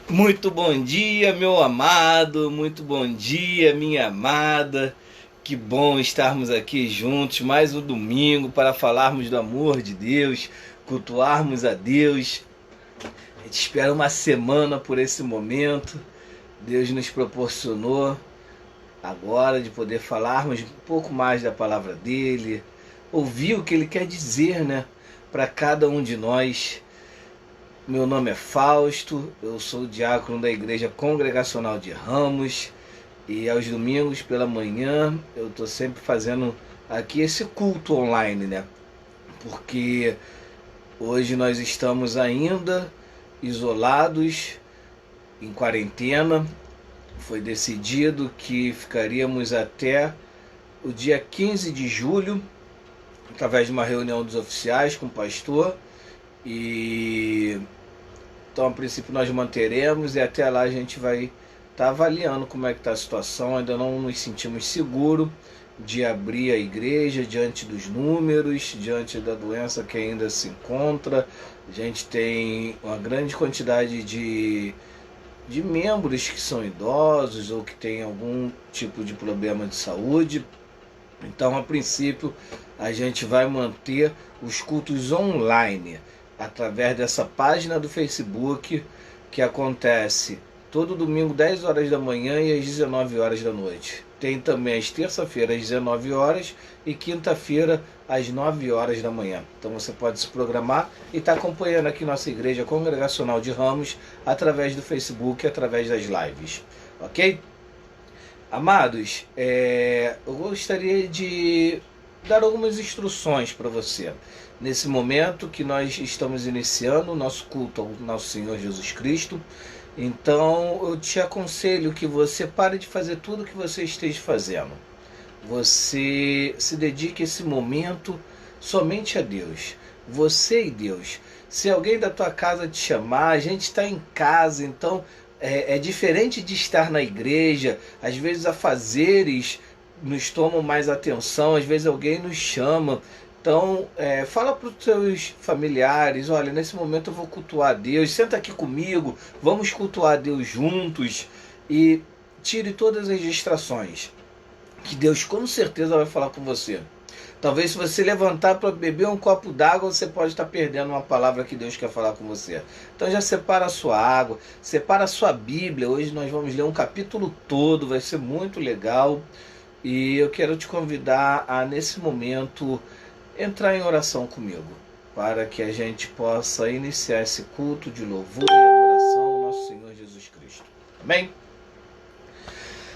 Muito bom dia, meu amado, muito bom dia, minha amada. Que bom estarmos aqui juntos mais um domingo para falarmos do amor de Deus, cultuarmos a Deus. A gente espera uma semana por esse momento. Deus nos proporcionou agora de poder falarmos um pouco mais da palavra dele, ouvir o que ele quer dizer, né, para cada um de nós. Meu nome é Fausto, eu sou diácono da Igreja Congregacional de Ramos e aos domingos pela manhã eu estou sempre fazendo aqui esse culto online, né? Porque hoje nós estamos ainda isolados, em quarentena. Foi decidido que ficaríamos até o dia 15 de julho, através de uma reunião dos oficiais com o pastor. E então, a princípio, nós manteremos e até lá a gente vai estar avaliando como é que está a situação. Ainda não nos sentimos seguros de abrir a igreja diante dos números, diante da doença que ainda se encontra. A gente tem uma grande quantidade de membros que são idosos ou que têm algum tipo de problema de saúde. Então, a princípio, a gente vai manter os cultos online através dessa página do Facebook que acontece todo domingo 10 horas da manhã e às 19 horas da noite. Tem também às terça-feira às 19 horas e quinta-feira às 9 horas da manhã. Então você pode se programar e estar acompanhando aqui nossa Igreja Congregacional de Ramos através do Facebook, através das lives. Ok? Amados, eu gostaria de dar algumas instruções para você. Nesse momento que nós estamos iniciando o nosso culto ao nosso Senhor Jesus Cristo, então eu te aconselho que você pare de fazer tudo o que você esteja fazendo. Você se dedique esse momento somente a Deus. Você e Deus. Se alguém da tua casa te chamar, a gente está em casa, então é diferente de estar na igreja. Às vezes afazeres nos tomam mais atenção, às vezes alguém nos chama. Então, fala para os seus familiares, olha, nesse momento eu vou cultuar a Deus, senta aqui comigo, vamos cultuar a Deus juntos e tire todas as distrações, que Deus com certeza vai falar com você. Talvez se você levantar para beber um copo d'água, você pode estar perdendo uma palavra que Deus quer falar com você. Então já separa a sua água, separa a sua Bíblia. Hoje nós vamos ler um capítulo todo, vai ser muito legal. E eu quero te convidar a, nesse momento, entrar em oração comigo, para que a gente possa iniciar esse culto de louvor e adoração ao nosso Senhor Jesus Cristo. Amém?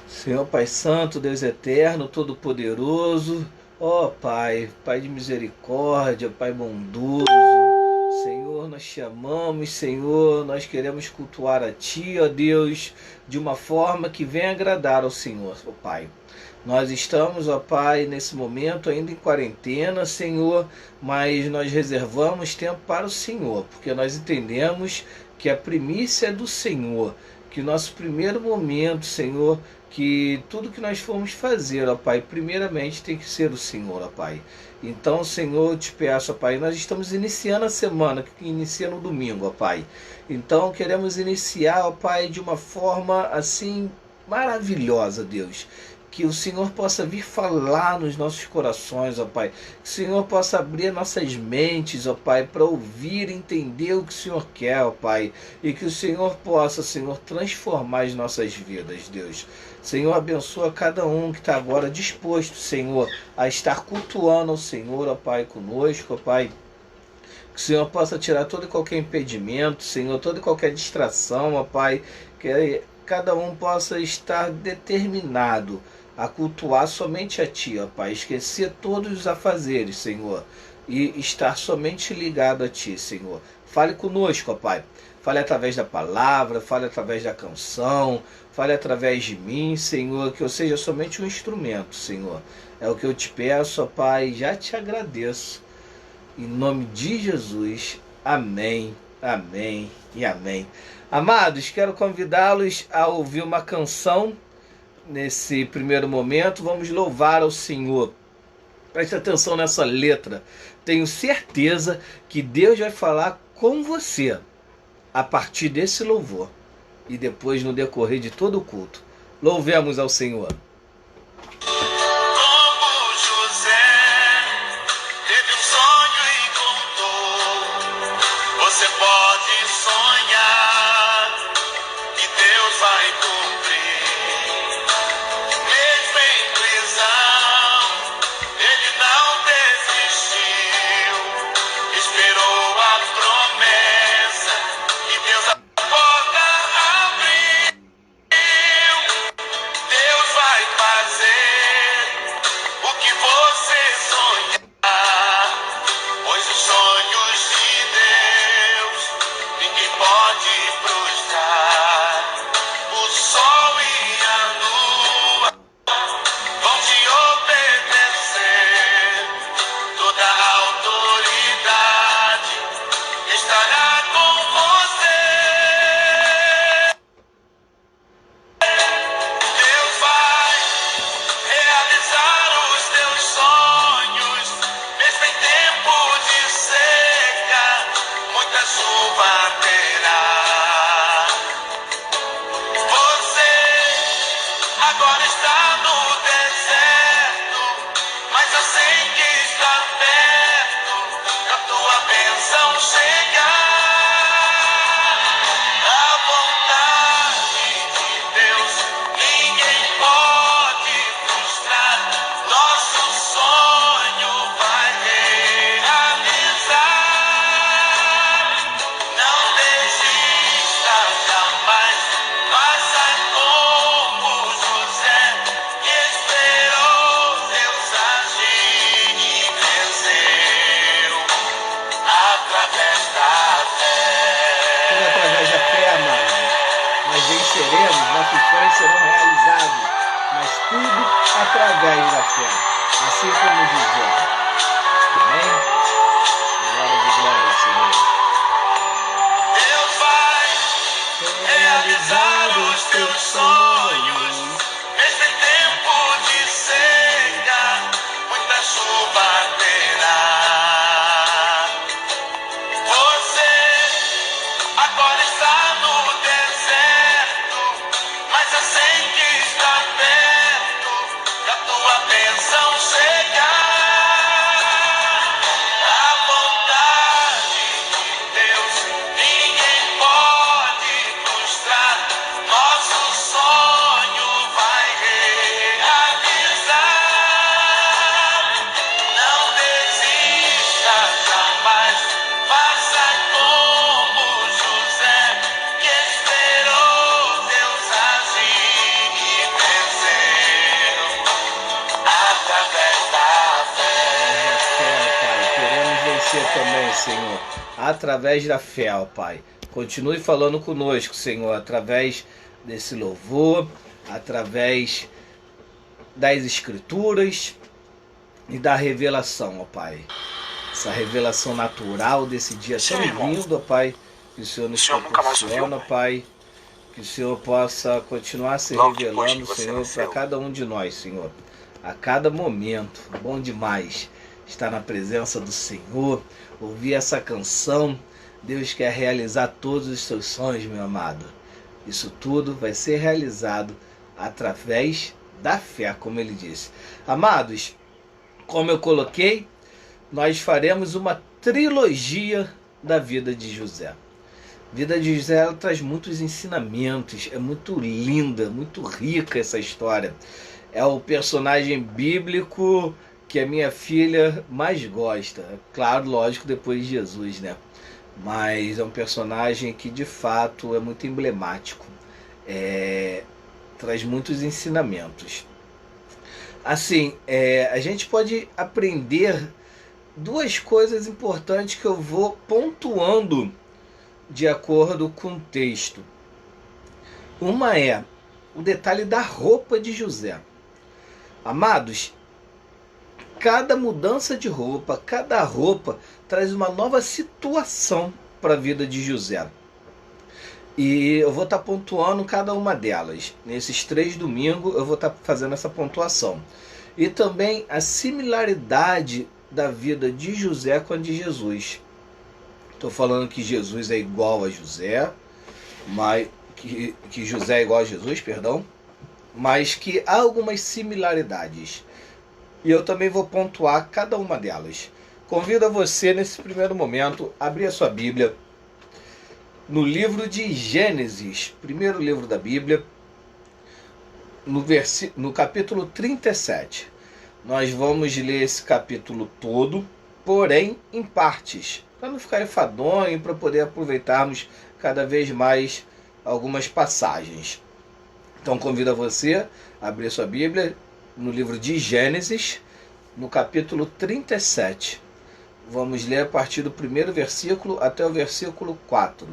Senhor Pai Santo, Deus Eterno, Todo-Poderoso, ó Pai, Pai de misericórdia, Pai bondoso, Senhor, nós te amamos, Senhor, nós queremos cultuar a Ti, ó Deus, de uma forma que venha agradar ao Senhor, ó Pai. Nós estamos, ó Pai, nesse momento ainda em quarentena, Senhor, mas nós reservamos tempo para o Senhor, porque nós entendemos que a primícia é do Senhor, que o nosso primeiro momento, Senhor, que tudo que nós formos fazer, ó Pai, primeiramente tem que ser o Senhor, ó Pai. Então, Senhor, eu te peço, ó Pai, nós estamos iniciando a semana, que inicia no domingo, ó Pai. Então, queremos iniciar, ó Pai, de uma forma assim maravilhosa, Deus. Que o Senhor possa vir falar nos nossos corações, ó Pai. Que o Senhor possa abrir nossas mentes, ó Pai, para ouvir e entender o que o Senhor quer, ó Pai. E que o Senhor possa, Senhor, transformar as nossas vidas, Deus. Senhor, abençoa cada um que está agora disposto, Senhor, a estar cultuando ao Senhor, ó Pai, conosco, ó Pai. Que o Senhor possa tirar todo e qualquer impedimento, Senhor, toda e qualquer distração, ó Pai. Que cada um possa estar determinado a cultuar somente a Ti, ó Pai. Esquecer todos os afazeres, Senhor, e estar somente ligado a Ti, Senhor. Fale conosco, ó Pai. Fale através da palavra, fale através da canção, fale através de mim, Senhor, que eu seja somente um instrumento, Senhor. É o que eu te peço, ó Pai, já te agradeço. Em nome de Jesus, amém, amém e amém. Amados, quero convidá-los a ouvir uma canção nesse primeiro momento. Vamos louvar ao Senhor. Preste atenção nessa letra. Tenho certeza que Deus vai falar com você a partir desse louvor. e depois no decorrer de todo o culto. Louvemos ao Senhor. Como José teve um sonho e contou, você pode sonhar que Deus vai cumprir. Mesmo em prisão, ele não desistiu, esperou a promessa e Deus a porta abriu. Deus vai fazer o que você sonhar, pois os sonhos de Deus ninguém pode frustrar. O sol e a lua vão te obedecer, toda a autoridade estará com você. Deus vai realizar os teus sonhos, mesmo em tempo de seca, muita chuva terá. Você agora está no deserto, mas eu sei que está perto da tua bênção chegar. A vontade de Deus ninguém pode frustrar. Nosso sonho vai realizar. Não desista jamais. Faça como José, que esperou Deus agir e venceu através da fé. Tudo através da fé, amado. Nós venceremos, nossos sonhos serão realizados, mas tudo através da fé, assim como José. Amém? Glória de glória, Senhor. Deus vai realizar os teus sonhos, mesmo em tempo de seca, muita chuva terá. Você agora está no deserto, mas eu sei que está perto da tua bênção chegar. A vontade de Deus ninguém pode frustrar. Nosso sonho vai realizar. Não desista jamais. Faça como José, que esperou Deus agir e venceu através da fé. Fé, Pai. Queremos vencer também, Senhor, através da fé, ó Pai. Continue falando conosco, Senhor, através desse louvor, através das escrituras e da revelação, ó Pai. Essa revelação natural desse dia tão lindo, ó Pai, que o Senhor nos proporciona, ó Pai. Que o Senhor possa continuar se revelando, Senhor, para cada um de nós, Senhor. A cada momento. Bom demais estar na presença do Senhor, ouvir essa canção. Deus quer realizar todos os seus sonhos, meu amado. Isso tudo vai ser realizado através da fé, como ele disse. Amados, como eu coloquei, nós faremos uma trilogia da vida de José. A vida de José, ela traz muitos ensinamentos, é muito linda, muito rica essa história. É o personagem bíblico que a minha filha mais gosta. Claro, lógico, depois de Jesus, né? Mas é um personagem que de fato é muito emblemático. Traz muitos ensinamentos. Assim, a gente pode aprender duas coisas importantes que eu vou pontuando de acordo com o texto. Uma é o detalhe da roupa de José. Amados, cada mudança de roupa, cada roupa traz uma nova situação para a vida de José. E eu vou estar pontuando cada uma delas. Nesses 3 domingos eu vou estar fazendo essa pontuação. E também a similaridade da vida de José com a de Jesus. Estou falando que Jesus é igual a José, mas que José é igual a Jesus, perdão, mas que há algumas similaridades. E eu também vou pontuar cada uma delas. Convido a você, nesse primeiro momento, a abrir a sua Bíblia no livro de Gênesis, primeiro livro da Bíblia, no capítulo 37. Nós vamos ler esse capítulo todo, porém em partes, para não ficar enfadonho e para poder aproveitarmos cada vez mais algumas passagens. Então convido a você a abrir sua Bíblia no livro de Gênesis, no capítulo 37. Vamos ler a partir do primeiro versículo até o versículo 4.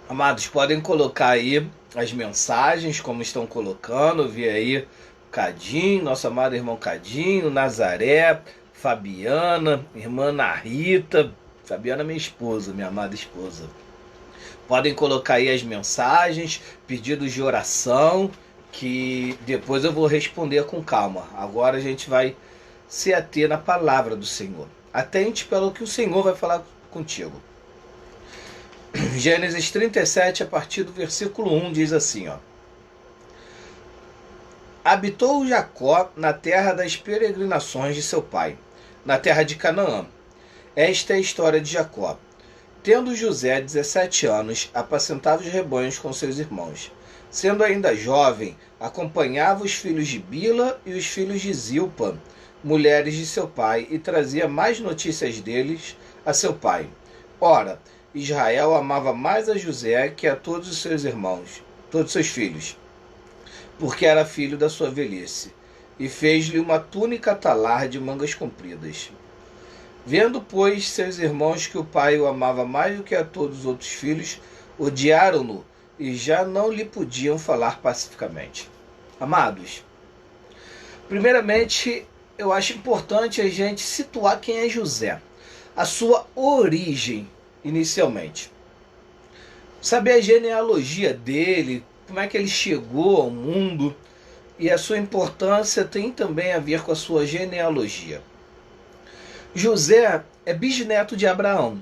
Amados, podem colocar aí as mensagens, como estão colocando. Vi aí Cadinho, nosso amado irmão Cadinho, Nazaré, Fabiana, irmã Ana Rita. Fabiana minha esposa, minha amada esposa. Podem colocar aí as mensagens, pedidos de oração, que depois eu vou responder com calma. Agora a gente vai se ater na palavra do Senhor. Atente pelo que o Senhor vai falar contigo. Gênesis 37, a partir do versículo 1, diz assim, ó. Habitou Jacó na terra das peregrinações de seu pai, na terra de Canaã. Esta é a história de Jacó. Tendo José 17 anos, apacentava os rebanhos com seus irmãos. Sendo ainda jovem, acompanhava os filhos de Bila e os filhos de Zilpa, mulheres de seu pai, e trazia mais notícias deles a seu pai. Ora, Israel amava mais a José que a todos os seus irmãos, todos os seus filhos, porque era filho da sua velhice, e fez-lhe uma túnica talar de mangas compridas. Vendo, pois, seus irmãos que o pai o amava mais do que a todos os outros filhos, odiaram-no e já não lhe podiam falar pacificamente. Amados, primeiramente, eu acho importante a gente situar quem é José, a sua origem inicialmente. Saber a genealogia dele, como é que ele chegou ao mundo, e a sua importância tem também a ver com a sua genealogia. José é bisneto de Abraão.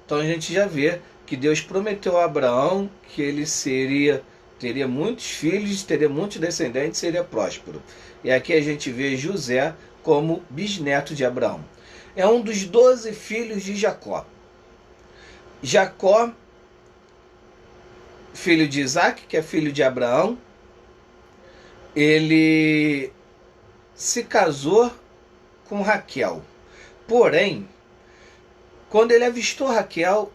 Então a gente já vê que Deus prometeu a Abraão que ele teria muitos filhos, teria muitos descendentes, seria próspero. E aqui a gente vê José como bisneto de Abraão. É um dos 12 filhos de Jacó. Jacó, filho de Isaac, que é filho de Abraão, ele se casou com Raquel. Porém, quando ele avistou Raquel,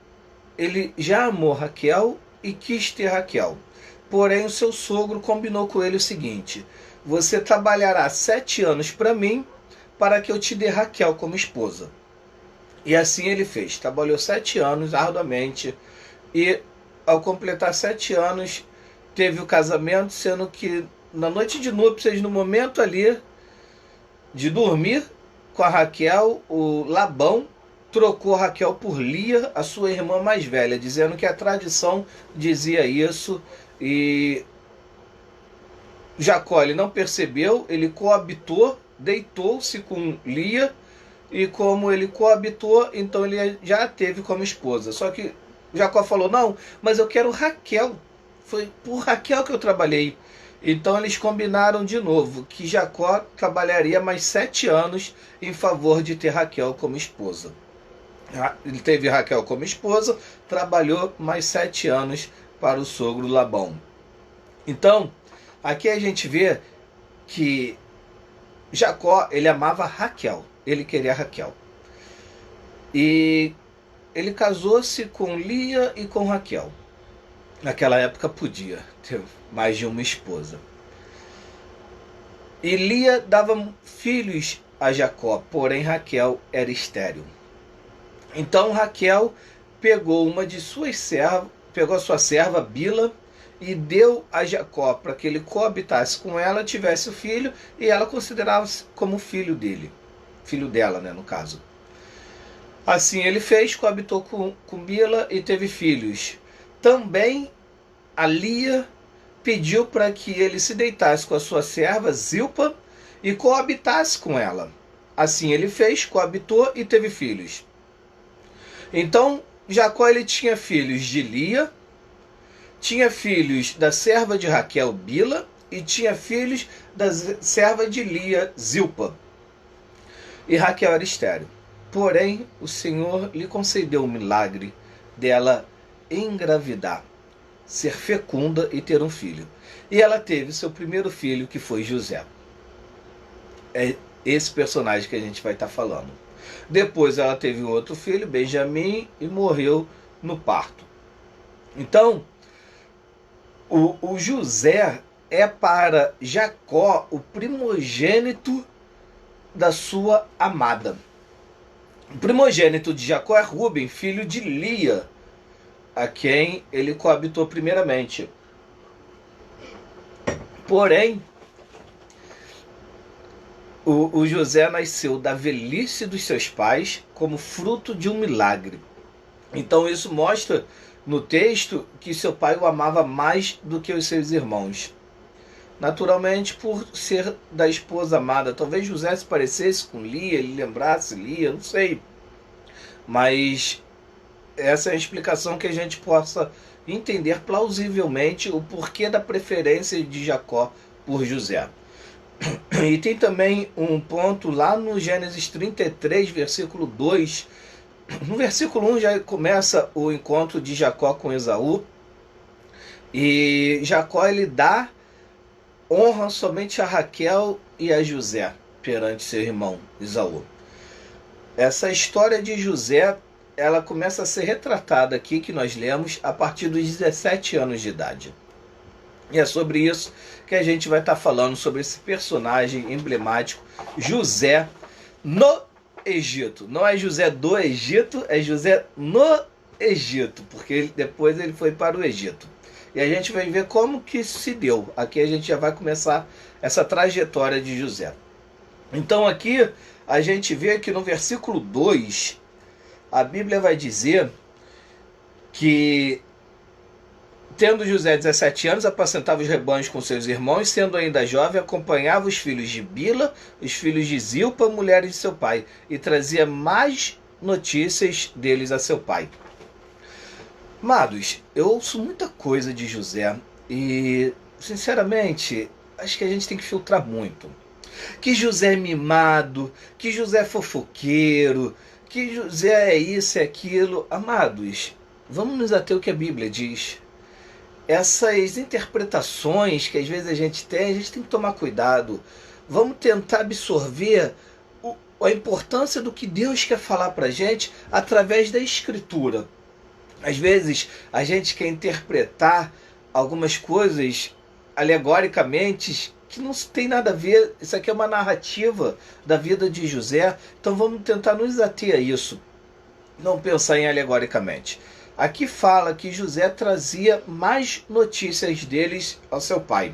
ele já amou Raquel e quis ter Raquel. Porém, o seu sogro combinou com ele o seguinte: você trabalhará 7 anos para mim, para que eu te dê Raquel como esposa. E assim ele fez. Trabalhou 7 anos arduamente e, ao completar 7 anos, teve o casamento, sendo que na noite de núpcias, no momento ali de dormir com a Raquel, o Labão trocou Raquel por Lia, a sua irmã mais velha, dizendo que a tradição dizia isso, e Jacó ele não percebeu, ele coabitou, deitou-se com Lia, e como ele coabitou, então ele já a teve como esposa. Só que Jacó falou: não, mas eu quero Raquel, foi por Raquel que eu trabalhei. Então eles combinaram de novo que Jacó trabalharia mais 7 anos em favor de ter Raquel como esposa. Ele teve Raquel como esposa, trabalhou mais 7 anos para o sogro Labão. Então, aqui a gente vê que Jacó, ele amava Raquel, ele queria Raquel. E ele casou-se com Lia e com Raquel. Naquela época podia ter mais de uma esposa. E Lia dava filhos a Jacó, porém Raquel era estéril. Então Raquel pegou uma de suas servas, pegou a sua serva Bila e deu a Jacó para que ele coabitasse com ela, tivesse o filho, e ela considerava-se como filho dele, filho dela, né, no caso. Assim ele fez, coabitou com Bila e teve filhos. Também a Lia pediu para que ele se deitasse com a sua serva Zilpa e coabitasse com ela. Assim ele fez, coabitou e teve filhos. Então Jacó ele tinha filhos de Lia, tinha filhos da serva de Raquel, Bila, e tinha filhos da serva de Lia, Zilpa. E Raquel era estéril. Porém, o Senhor lhe concedeu o milagre dela engravidar, ser fecunda e ter um filho. E ela teve seu primeiro filho, que foi José. É esse personagem que a gente vai estar falando. Depois ela teve outro filho, Benjamim, e morreu no parto. Então, o José é para Jacó o primogênito da sua amada. O primogênito de Jacó é Rúben, filho de Lia, a quem ele coabitou primeiramente. Porém, o José nasceu da velhice dos seus pais como fruto de um milagre. Então isso mostra no texto que seu pai o amava mais do que os seus irmãos. Naturalmente, por ser da esposa amada. Talvez José se parecesse com Lia, ele lembrasse Lia, não sei. Mas essa é a explicação que a gente possa entender plausivelmente o porquê da preferência de Jacó por José. E tem também um ponto lá no Gênesis 33, versículo 2. No versículo 1 já começa o encontro de Jacó com Esaú. E Jacó ele dá honra somente a Raquel e a José perante seu irmão Esaú. Essa história de José, ela começa a ser retratada aqui, que nós lemos, a partir dos 17 anos de idade. E é sobre isso que a gente vai estar falando, sobre esse personagem emblemático, José no Egito. Não é José do Egito, é José no Egito, porque depois ele foi para o Egito. E a gente vai ver como que isso se deu. Aqui a gente já vai começar essa trajetória de José. Então aqui a gente vê que no versículo 2, a Bíblia vai dizer que, tendo José 17 anos, apacentava os rebanhos com seus irmãos, sendo ainda jovem, acompanhava os filhos de Bila, os filhos de Zilpa, mulheres de seu pai, e trazia mais notícias deles a seu pai. Amados, eu ouço muita coisa de José e, sinceramente, acho que a gente tem que filtrar muito. Que José é mimado, que José é fofoqueiro, que José é isso e aquilo. Amados, vamos nos ater ao que a Bíblia diz. Essas interpretações que às vezes a gente tem que tomar cuidado. Vamos tentar absorver a importância do que Deus quer falar para a gente através da Escritura. Às vezes a gente quer interpretar algumas coisas alegoricamente que não tem nada a ver. Isso aqui é uma narrativa da vida de José, então vamos tentar nos ater a isso, não pensar em alegoricamente. Aqui fala que José trazia mais notícias deles ao seu pai.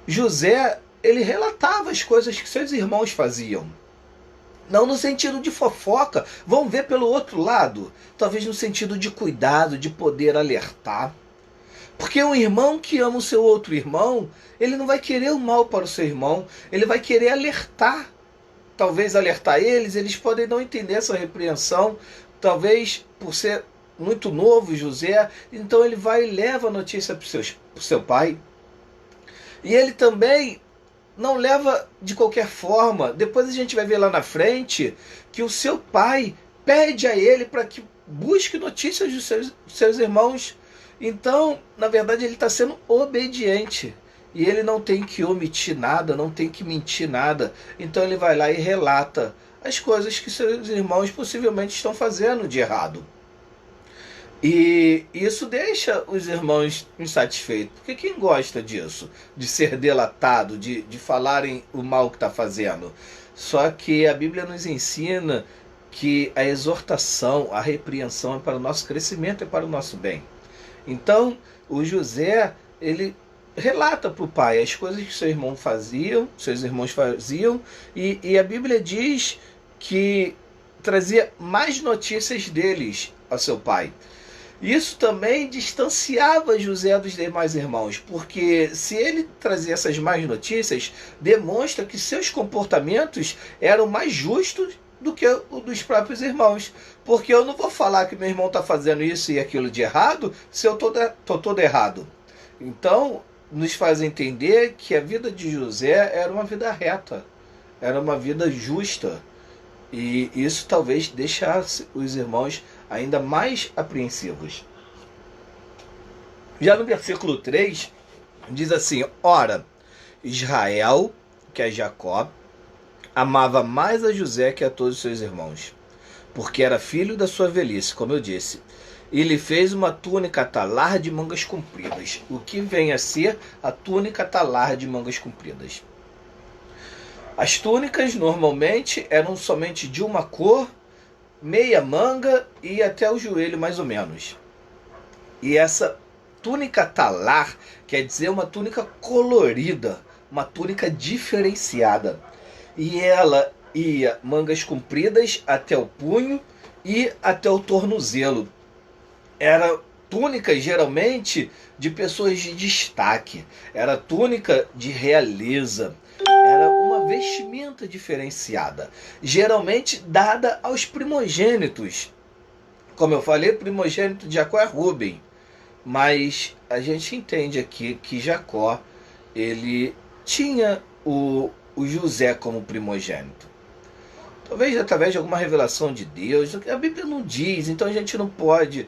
José, ele relatava as coisas que seus irmãos faziam. Não no sentido de fofoca, vamos ver pelo outro lado. Talvez no sentido de cuidado, de poder alertar. Porque um irmão que ama o seu outro irmão, ele não vai querer o mal para o seu irmão, ele vai querer alertar. Talvez alertar eles podem não entender essa repreensão, talvez por ser muito novo José, então ele vai e leva a notícia para o seu pai. E ele também não leva de qualquer forma. Depois a gente vai ver lá na frente que o seu pai pede a ele para que busque notícias dos seus irmãos. Então, na verdade, ele está sendo obediente. E ele não tem que omitir nada, não tem que mentir nada. Então ele vai lá e relata as coisas que seus irmãos possivelmente estão fazendo de errado. E isso deixa os irmãos insatisfeitos. Porque quem gosta disso? De ser delatado, de falarem o mal que está fazendo. Só que a Bíblia nos ensina que a exortação, a repreensão é para o nosso crescimento, é para o nosso bem. Então, o José, ele relata para o pai as coisas que seus irmãos faziam, e a Bíblia diz que trazia mais notícias deles ao seu pai. Isso também distanciava José dos demais irmãos, porque se ele trazia essas más notícias, demonstra que seus comportamentos eram mais justos do que o dos próprios irmãos. Porque eu não vou falar que meu irmão está fazendo isso e aquilo de errado se eu tô todo errado. Então, nos faz entender que a vida de José era uma vida reta, era uma vida justa. E isso talvez deixasse os irmãos ainda mais apreensivos. Já no versículo 3, diz assim: ora, Israel, que é Jacó, amava mais a José que a todos os seus irmãos, porque era filho da sua velhice, como eu disse. E lhe fez uma túnica talar de mangas compridas. O que vem a ser a túnica talar de mangas compridas? As túnicas normalmente eram somente de uma cor, meia manga e até o joelho mais ou menos. E essa túnica talar quer dizer uma túnica colorida, uma túnica diferenciada. E ela ia mangas compridas até o punho e até o tornozelo. Era túnica geralmente de pessoas de destaque, era túnica de realeza, era uma vestimenta diferenciada, geralmente dada aos primogênitos. Como eu falei, o primogênito de Jacó é Rúben, mas a gente entende aqui que Jacó, ele tinha o José como primogênito. Talvez através de alguma revelação de Deus, a Bíblia não diz, então a gente não pode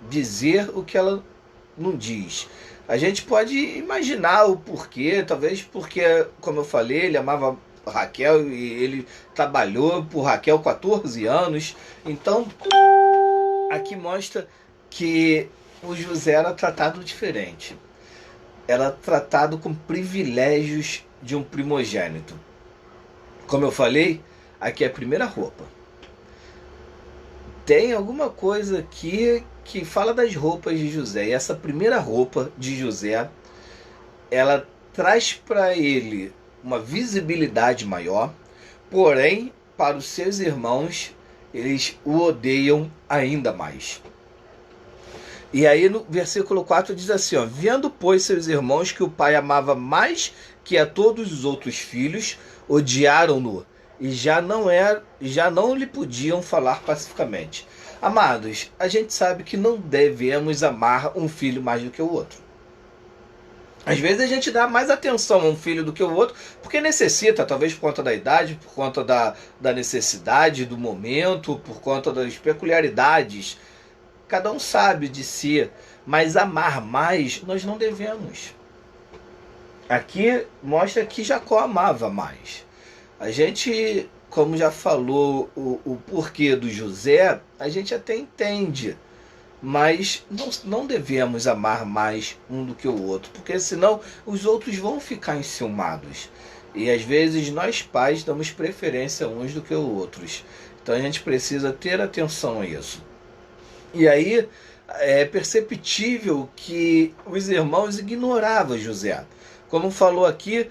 dizer o que ela não diz. A gente pode imaginar o porquê, talvez porque, como eu falei, ele amava Raquel e ele trabalhou por Raquel 14 anos. Então, aqui mostra que o José era tratado diferente. Era tratado com privilégios de um primogênito. Como eu falei, aqui é a primeira roupa. Tem alguma coisa aqui que fala das roupas de José. E essa primeira roupa de José, ela traz para ele uma visibilidade maior. Porém, para os seus irmãos, eles o odeiam ainda mais. E aí no versículo 4 diz assim, ó: vendo, pois, seus irmãos que o pai amava mais que a todos os outros filhos, odiaram-no e já não lhe podiam falar pacificamente. Amados, a gente sabe que não devemos amar um filho mais do que o outro. Às vezes a gente dá mais atenção a um filho do que o outro, porque necessita, talvez por conta da idade, por conta da necessidade do momento, por conta das peculiaridades. Cada um sabe de si, mas amar mais nós não devemos. Aqui mostra que Jacó amava mais. A gente, como já falou o porquê do José, a gente até entende, mas não devemos amar mais um do que o outro, porque senão os outros vão ficar enciumados. E às vezes nós pais damos preferência uns do que os outros. Então a gente precisa ter atenção a isso. E aí é perceptível que os irmãos ignoravam José. Como falou aqui,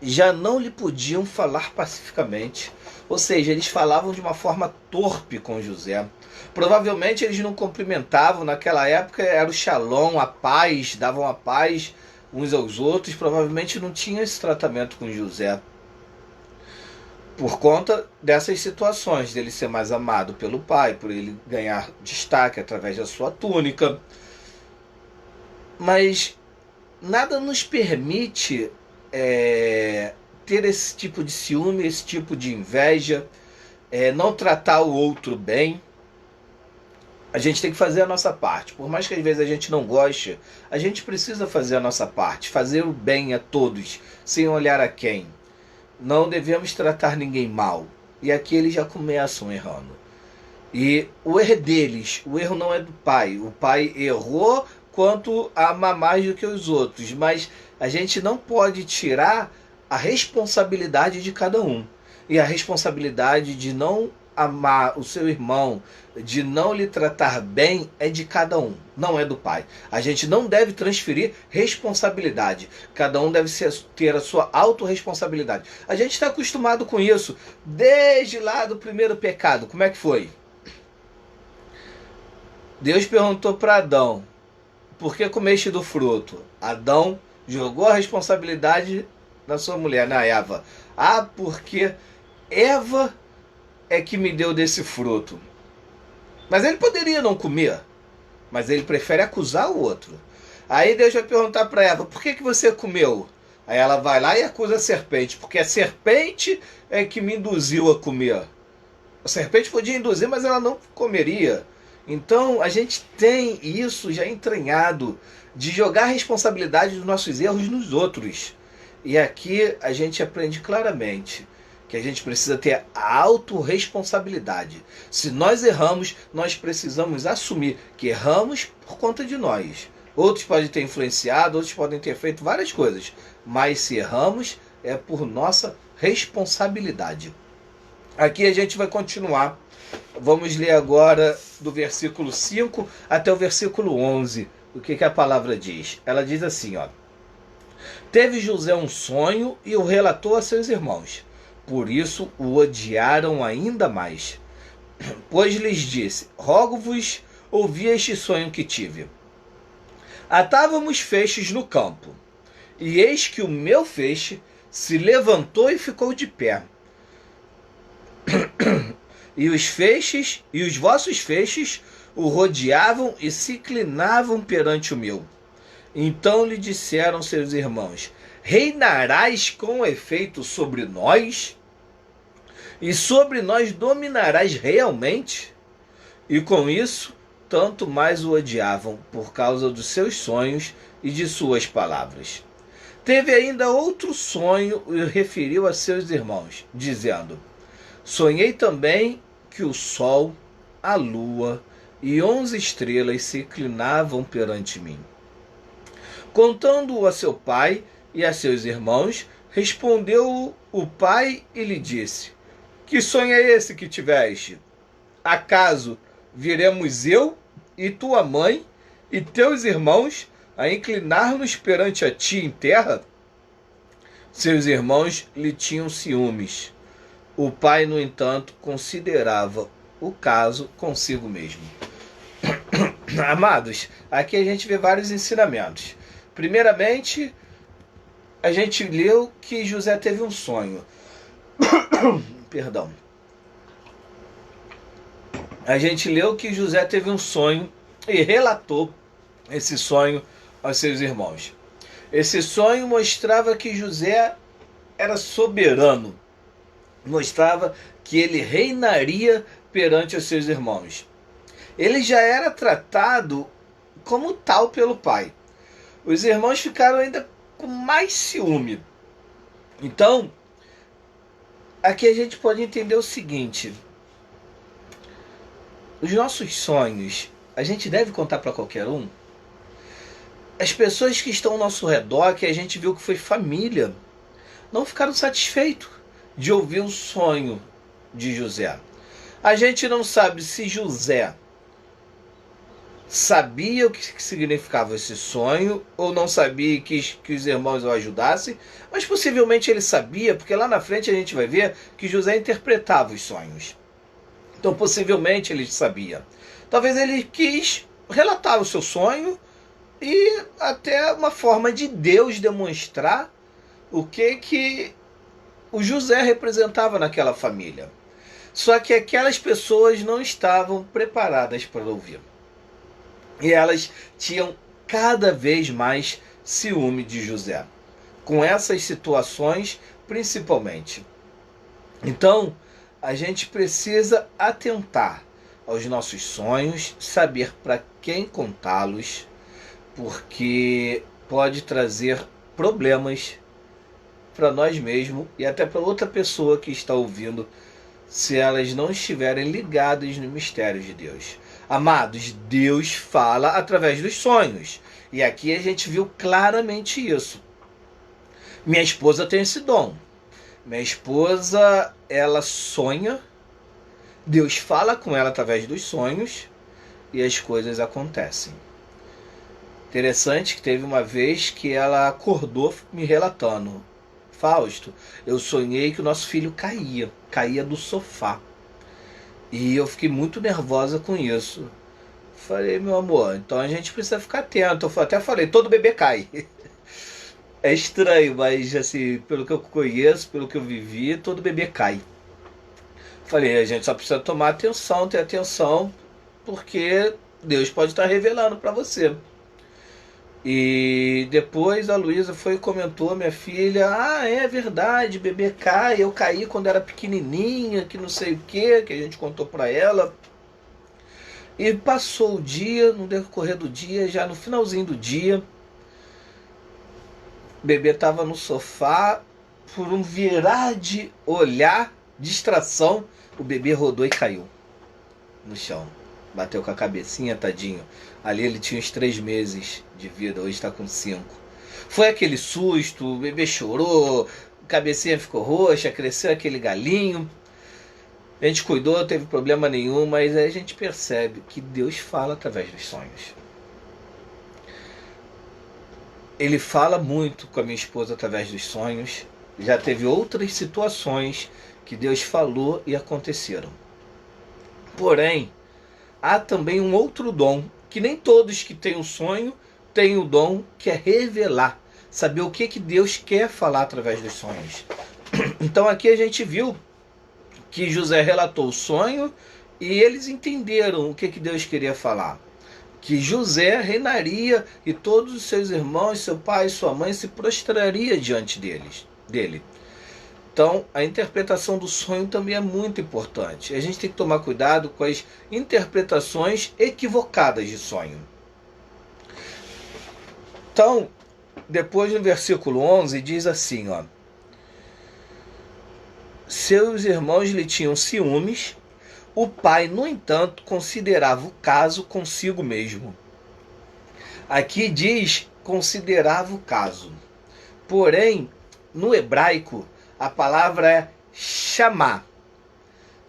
já não lhe podiam falar pacificamente. Ou seja, eles falavam de uma forma torpe com José. Provavelmente eles não cumprimentavam, naquela época era o shalom, a paz, davam a paz uns aos outros. Provavelmente não tinha esse tratamento com José. Por conta dessas situações, dele ser mais amado pelo pai, por ele ganhar destaque através da sua túnica. Mas nada nos permite ter esse tipo de ciúme, esse tipo de inveja, não tratar o outro bem. A gente tem que fazer a nossa parte. Por mais que às vezes a gente não goste, a gente precisa fazer a nossa parte, fazer o bem a todos, sem olhar a quem. Não devemos tratar ninguém mal. E aqui eles já começam errando. E o erro deles, o erro não é do pai. O pai errou quanto a amar mais do que os outros, mas a gente não pode tirar a responsabilidade de cada um. E a responsabilidade de não amar o seu irmão, de não lhe tratar bem, é de cada um, não é do pai. A gente não deve transferir responsabilidade. Cada um deve ter a sua autorresponsabilidade. A gente está acostumado com isso desde lá do primeiro pecado. Como é que foi? Deus perguntou para Adão: por que comeste do fruto? Adão jogou a responsabilidade na sua mulher, na Eva. Ah, porque Eva é que me deu desse fruto. Mas ele poderia não comer, mas ele prefere acusar o outro. Aí Deus vai perguntar para Eva, por que você comeu? Aí ela vai lá e acusa a serpente, porque a serpente é que me induziu a comer. A serpente podia induzir, mas ela não comeria. Então a gente tem isso já entranhado, de jogar a responsabilidade dos nossos erros nos outros. E aqui a gente aprende claramente que a gente precisa ter a autorresponsabilidade. Se nós erramos, nós precisamos assumir que erramos por conta de nós. Outros podem ter influenciado, outros podem ter feito várias coisas, mas se erramos, é por nossa responsabilidade. Aqui a gente vai continuar. Vamos ler agora do versículo 5 até o versículo 11. O que a palavra diz? Ela diz assim, ó. Teve José um sonho e o relatou a seus irmãos. Por isso o odiaram ainda mais. Pois lhes disse, rogo-vos ouvir este sonho que tive. Atávamos feixes no campo, e eis que o meu feixe se levantou e ficou de pé. E os feixes, e os vossos feixes, o rodeavam e se inclinavam perante o meu. Então lhe disseram seus irmãos, reinarás com efeito sobre nós? E sobre nós dominarás realmente? E com isso, tanto mais o odiavam, por causa dos seus sonhos e de suas palavras. Teve ainda outro sonho e o referiu a seus irmãos, dizendo, sonhei também que o sol, a lua e 11 estrelas se inclinavam perante mim. Contando-o a seu pai e a seus irmãos, respondeu o pai e lhe disse, que sonho é esse que tiveste? Acaso viremos eu e tua mãe e teus irmãos a inclinar-nos perante a ti em terra? Seus irmãos lhe tinham ciúmes. O pai, no entanto, considerava o caso consigo mesmo. Amados, aqui a gente vê vários ensinamentos. Primeiramente, a gente leu que José teve um sonho. Perdão. A gente leu que José teve um sonho e relatou esse sonho aos seus irmãos. Esse sonho mostrava que José era soberano. Mostrava que ele reinaria perante os seus irmãos. Ele já era tratado como tal pelo pai. Os irmãos ficaram ainda com mais ciúme. Então, aqui a gente pode entender o seguinte. Os nossos sonhos, a gente deve contar para qualquer um? As pessoas que estão ao nosso redor, que a gente viu que foi família, não ficaram satisfeitos de ouvir o sonho de José. A gente não sabe se José sabia o que significava esse sonho ou não sabia que os irmãos o ajudassem, mas possivelmente ele sabia, porque lá na frente a gente vai ver que José interpretava os sonhos. Então possivelmente ele sabia. Talvez ele quis relatar o seu sonho e até uma forma de Deus demonstrar o que o José representava naquela família. Só que aquelas pessoas não estavam preparadas para ouvir. E elas tinham cada vez mais ciúme de José. Com essas situações, principalmente. Então, a gente precisa atentar aos nossos sonhos, saber para quem contá-los, porque pode trazer problemas para nós mesmos e até para outra pessoa que está ouvindo, se elas não estiverem ligadas no mistério de Deus. Amados, Deus fala através dos sonhos. E aqui a gente viu claramente isso. Minha esposa tem esse dom. Minha esposa, ela sonha. Deus fala com ela através dos sonhos. E as coisas acontecem. Interessante que teve uma vez que ela acordou me relatando. Fausto, eu sonhei que o nosso filho caía do sofá. E eu fiquei muito nervosa com isso. Falei, meu amor, então a gente precisa ficar atento. Eu até falei, todo bebê cai. É estranho, mas assim, pelo que eu conheço, pelo que eu vivi, todo bebê cai. Falei, a gente só precisa tomar atenção, ter atenção, porque Deus pode estar revelando para você. E depois a Luísa foi e comentou, minha filha, ah, é verdade, bebê cai, eu caí quando era pequenininha, que não sei o que a gente contou para ela. E passou o dia, no decorrer do dia, já no finalzinho do dia, o bebê estava no sofá, por um virar de olhar, distração, o bebê rodou e caiu no chão. Bateu com a cabecinha, tadinho. Ali ele tinha uns 3 meses de vida, hoje está com 5. Foi aquele susto, o bebê chorou, a cabecinha ficou roxa, cresceu aquele galinho. A gente cuidou, não teve problema nenhum, mas aí a gente percebe que Deus fala através dos sonhos. Ele fala muito com a minha esposa através dos sonhos. Já teve outras situações que Deus falou e aconteceram. Porém, há também um outro dom, que nem todos que têm um sonho têm o dom, que é revelar, saber o que Deus quer falar através dos sonhos. Então aqui a gente viu que José relatou o sonho e eles entenderam o que Deus queria falar. Que José reinaria e todos os seus irmãos, seu pai e sua mãe se prostraria diante dele. Então, a interpretação do sonho também é muito importante. A gente tem que tomar cuidado com as interpretações equivocadas de sonho. Então, depois no versículo 11 diz assim, ó: seus irmãos lhe tinham ciúmes, o pai, no entanto, considerava o caso consigo mesmo. Aqui diz considerava o caso. Porém, no hebraico, a palavra é chamar,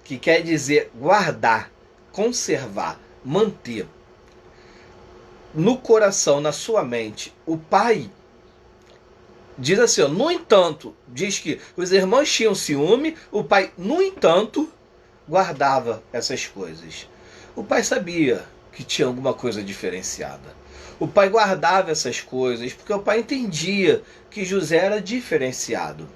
que quer dizer guardar, conservar, manter. No coração, na sua mente, o pai diz assim, ó, no entanto, diz que os irmãos tinham ciúme, o pai, no entanto, guardava essas coisas. O pai sabia que tinha alguma coisa diferenciada. O pai guardava essas coisas porque o pai entendia que José era diferenciado.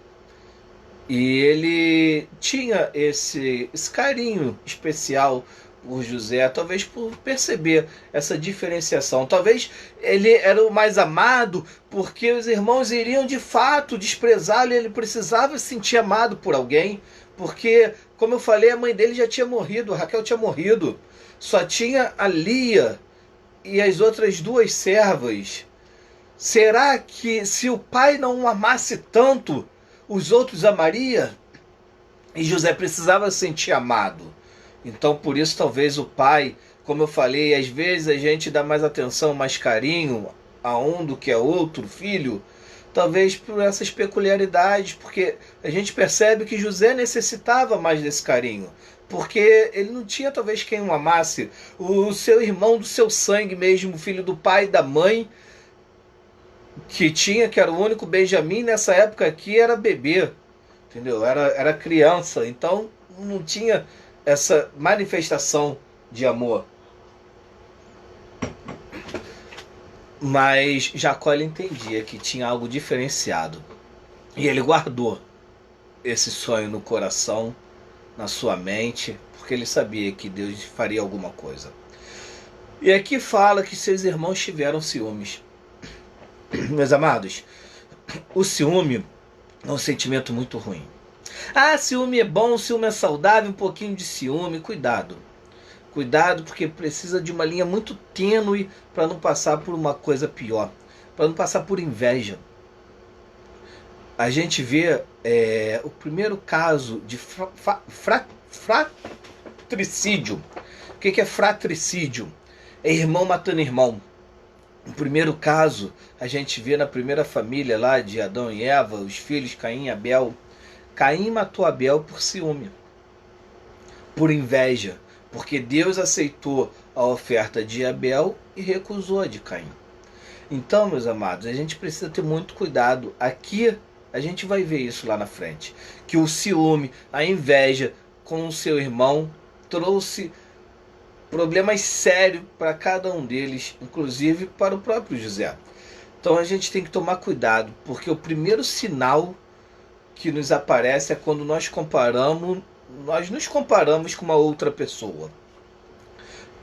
E ele tinha esse carinho especial por José, talvez por perceber essa diferenciação. Talvez ele era o mais amado porque os irmãos iriam de fato desprezá-lo e ele precisava se sentir amado por alguém. Porque, como eu falei, a mãe dele já tinha morrido, a Raquel tinha morrido. Só tinha a Lia e as outras 2 servas. Será que se o pai não o amasse tanto, os outros amaria? E José precisava se sentir amado. Então por isso talvez o pai, como eu falei, às vezes a gente dá mais atenção, mais carinho a um do que a outro filho, talvez por essas peculiaridades, porque a gente percebe que José necessitava mais desse carinho, porque ele não tinha talvez quem o amasse, o seu irmão do seu sangue mesmo, filho do pai e da mãe, que era o único Benjamim nessa época aqui, era bebê, entendeu? Era criança, então não tinha essa manifestação de amor. Mas Jacó ele entendia que tinha algo diferenciado. E ele guardou esse sonho no coração, na sua mente, porque ele sabia que Deus faria alguma coisa. E aqui fala que seus irmãos tiveram ciúmes. Meus amados, o ciúme é um sentimento muito ruim. Ah, ciúme é bom, ciúme é saudável, um pouquinho de ciúme, cuidado. Cuidado, porque precisa de uma linha muito tênue para não passar por uma coisa pior, para não passar por inveja. A gente vê o primeiro caso de fratricídio. O que é fratricídio? É irmão matando irmão. O primeiro caso a gente vê na primeira família lá de Adão e Eva, os filhos Caim e Abel. Caim matou Abel por ciúme, por inveja, porque Deus aceitou a oferta de Abel e recusou a de Caim. Então, meus amados, a gente precisa ter muito cuidado. Aqui a gente vai ver isso lá na frente, que o ciúme, a inveja com o seu irmão trouxe problemas sérios para cada um deles, inclusive para o próprio José. Então a gente tem que tomar cuidado, porque o primeiro sinal que nos aparece é quando nós nos comparamos com uma outra pessoa.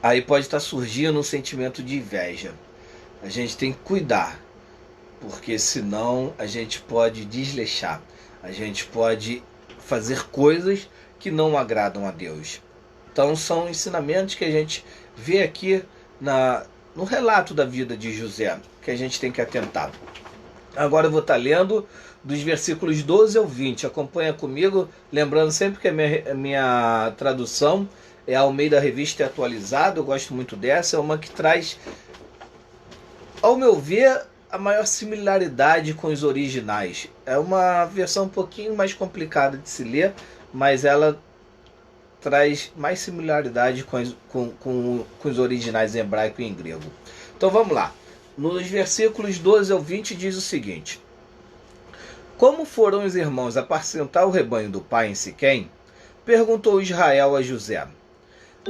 Aí pode estar surgindo um sentimento de inveja. A gente tem que cuidar, porque senão a gente pode desleixar, a gente pode fazer coisas que não agradam a Deus. Então são ensinamentos que a gente vê aqui no relato da vida de José, que a gente tem que atentar. Agora eu vou estar lendo dos versículos 12 ao 20. Acompanha comigo, lembrando sempre que a minha tradução é a Almeida Revista Atualizada. Eu gosto muito dessa, é uma que traz, ao meu ver, a maior similaridade com os originais. É uma versão um pouquinho mais complicada de se ler, mas ela traz mais similaridade com os originais em hebraico e em grego. Então vamos lá. Nos versículos 12 ao 20 diz o seguinte: Como foram os irmãos apacentar o rebanho do pai em Siquém? Perguntou Israel a José: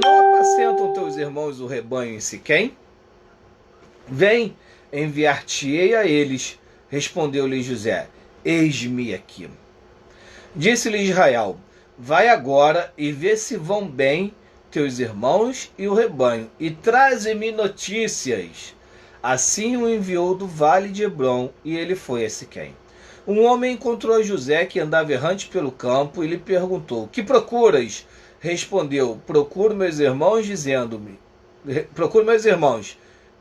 Não apacentam teus irmãos o rebanho em Siquém? Vem, enviar-te-ei a eles. Respondeu-lhe José: Eis-me aqui. Disse-lhe Israel: Vai agora e vê se vão bem teus irmãos e o rebanho, e traze-me notícias. Assim o enviou do vale de Hebrom, e ele foi a Siquém. Um homem encontrou José, que andava errante pelo campo, e lhe perguntou: Que procuras? Respondeu: Procuro meus irmãos,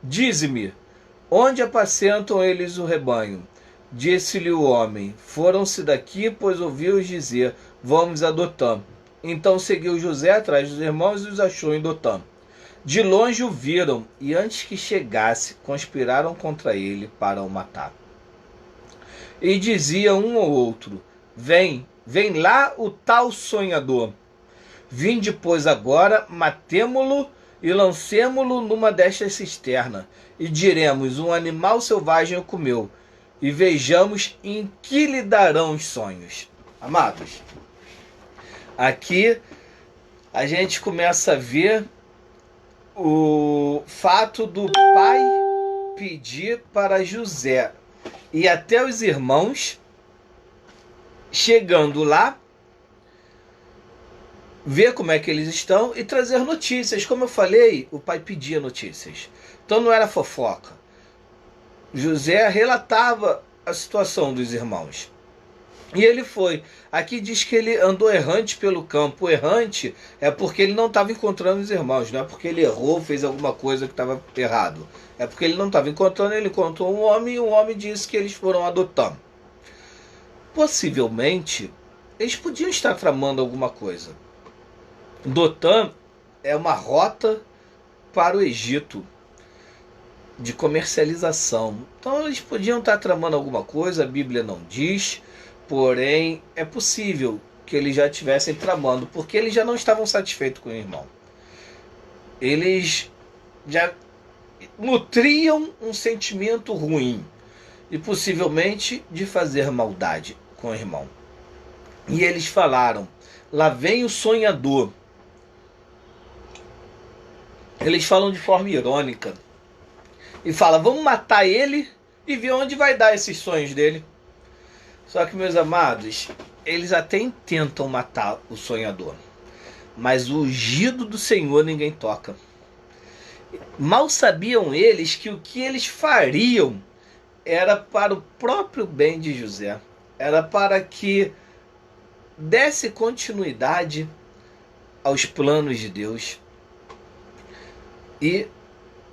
dize-me, onde apacentam eles o rebanho? Disse-lhe o homem: Foram-se daqui, pois ouviu-os dizer: Vamos a Dotã. Então seguiu José atrás dos irmãos e os achou em Dotã. De longe o viram, e antes que chegasse, conspiraram contra ele para o matar. E dizia um ao outro: Vem lá o tal sonhador. Vinde, pois, agora, matemo-lo e lancemo-lo numa destas cisternas, e diremos: um animal selvagem o comeu, e vejamos em que lhe darão os sonhos. Amados, aqui a gente começa a ver o fato do pai pedir para José e até os irmãos, chegando lá, ver como é que eles estão e trazer notícias. Como eu falei, o pai pedia notícias. Então não era fofoca. José relatava a situação dos irmãos. E ele foi. Aqui diz que ele andou errante pelo campo. O errante é porque ele não estava encontrando os irmãos. Não é porque ele errou, fez alguma coisa que estava errado. É porque ele não estava encontrando. Ele encontrou um homem e o homem disse que eles foram a Dotã. Possivelmente, eles podiam estar tramando alguma coisa. Dotã é uma rota para o Egito de comercialização. Então eles podiam estar tramando alguma coisa, a Bíblia não diz, porém é possível que eles já estivessem tramando, porque eles já não estavam satisfeitos com o irmão. Eles já nutriam um sentimento ruim e possivelmente de fazer maldade com o irmão. E eles falaram: lá vem o sonhador. Eles falam de forma irônica e falam: vamos matar ele e ver onde vai dar esses sonhos dele. Só que, meus amados, eles até tentam matar o sonhador, mas o ungido do Senhor ninguém toca. Mal sabiam eles que o que eles fariam era para o próprio bem de José, era para que desse continuidade aos planos de Deus e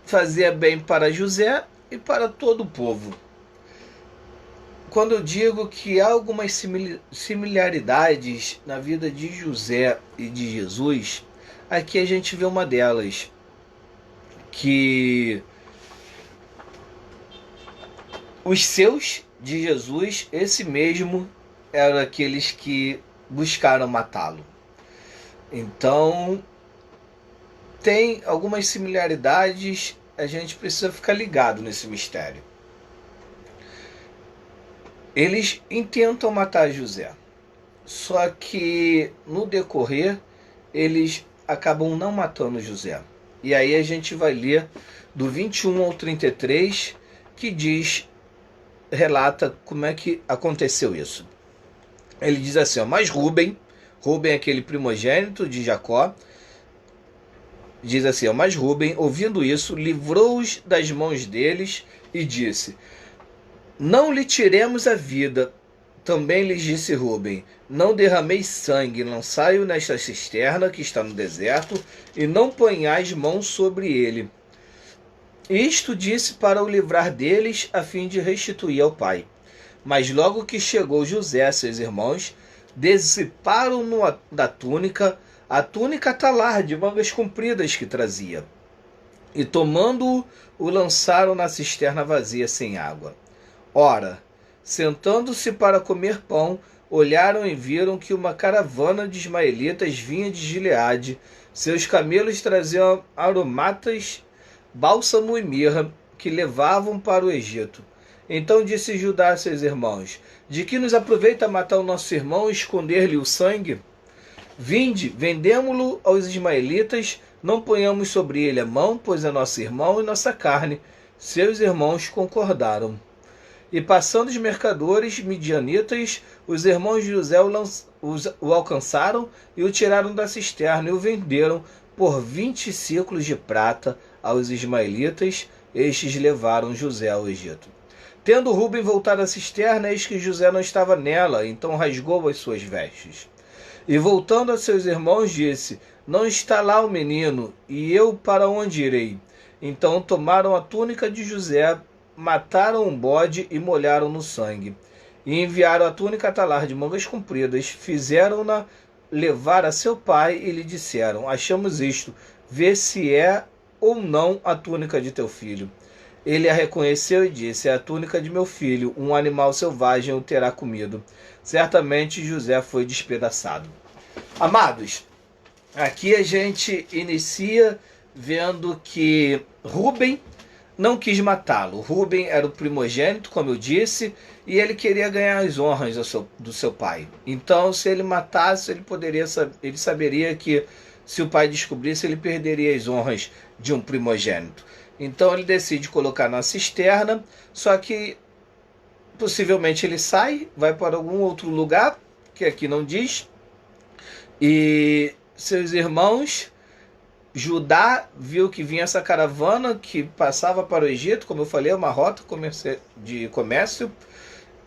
fazia bem para José e para todo o povo. Quando eu digo que há algumas similaridades na vida de José e de Jesus, aqui a gente vê uma delas, que os seus de Jesus, esse mesmo, eram aqueles que buscaram matá-lo. Então, tem algumas similaridades, a gente precisa ficar ligado nesse mistério. Eles intentam matar José, só que no decorrer eles acabam não matando José. E aí a gente vai ler do 21 ao 33, que diz relata como é que aconteceu isso. Ele diz assim, ó, mas Rúben, aquele primogênito de Jacó, diz assim, ó, mas Rúben, ouvindo isso, livrou-os das mãos deles e disse, não lhe tiremos a vida. Também lhes disse Rúben, não derrameis sangue, lançai-o nesta cisterna que está no deserto, e não ponhais mãos sobre ele. Isto disse para o livrar deles, a fim de restituir ao pai. Mas logo que chegou José, seus irmãos, dissiparam-no da túnica, a túnica talar de mangas compridas que trazia. E tomando-o, o lançaram na cisterna vazia sem água. Ora, sentando-se para comer pão, olharam e viram que uma caravana de ismaelitas vinha de Gileade. Seus camelos traziam aromatas, bálsamo e mirra, que levavam para o Egito. Então disse Judá a seus irmãos, de que nos aproveita matar o nosso irmão e esconder-lhe o sangue? Vinde, vendemo-lo aos ismaelitas, não ponhamos sobre ele a mão, pois é nosso irmão e nossa carne. Seus irmãos concordaram. E passando os mercadores midianitas, os irmãos de José o alcançaram e o tiraram da cisterna e o venderam por 20 ciclos de prata aos ismaelitas. Estes levaram José ao Egito. Tendo Rúben voltado à cisterna, eis que José não estava nela, então rasgou as suas vestes. E voltando a seus irmãos, disse, não está lá o menino, e eu para onde irei? Então tomaram a túnica de José, mataram um bode e molharam no sangue. E enviaram a túnica talar de mangas compridas, fizeram-na levar a seu pai e lhe disseram, achamos isto, vê se é ou não a túnica de teu filho. Ele a reconheceu e disse, é a túnica de meu filho, um animal selvagem o terá comido. Certamente José foi despedaçado. Amados, aqui a gente inicia vendo que Rúben não quis matá-lo. Rúben era o primogênito, como eu disse, e ele queria ganhar as honras do seu pai. Então, se ele matasse, ele saberia que se o pai descobrisse, ele perderia as honras de um primogênito. Então ele decide colocar na cisterna, só que possivelmente ele sai, vai para algum outro lugar, que aqui não diz, e seus irmãos, Judá viu que vinha essa caravana que passava para o Egito, como eu falei, é uma rota de comércio,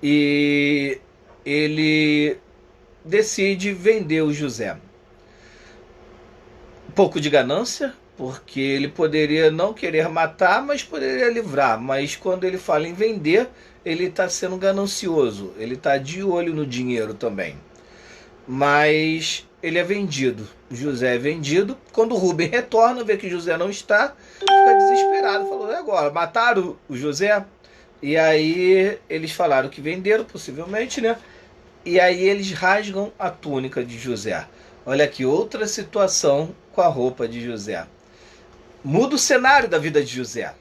e ele decide vender o José. Um pouco de ganância, porque ele poderia não querer matar, mas poderia livrar. Mas quando ele fala em vender, ele está sendo ganancioso, ele está de olho no dinheiro também. Mas ele é vendido. José é vendido. Quando Rúben retorna, vê que José não está, fica desesperado. Falou, e agora? Mataram o José? E aí eles falaram que venderam, possivelmente, né? E aí eles rasgam a túnica de José. Olha aqui, outra situação com a roupa de José. Muda o cenário da vida de José.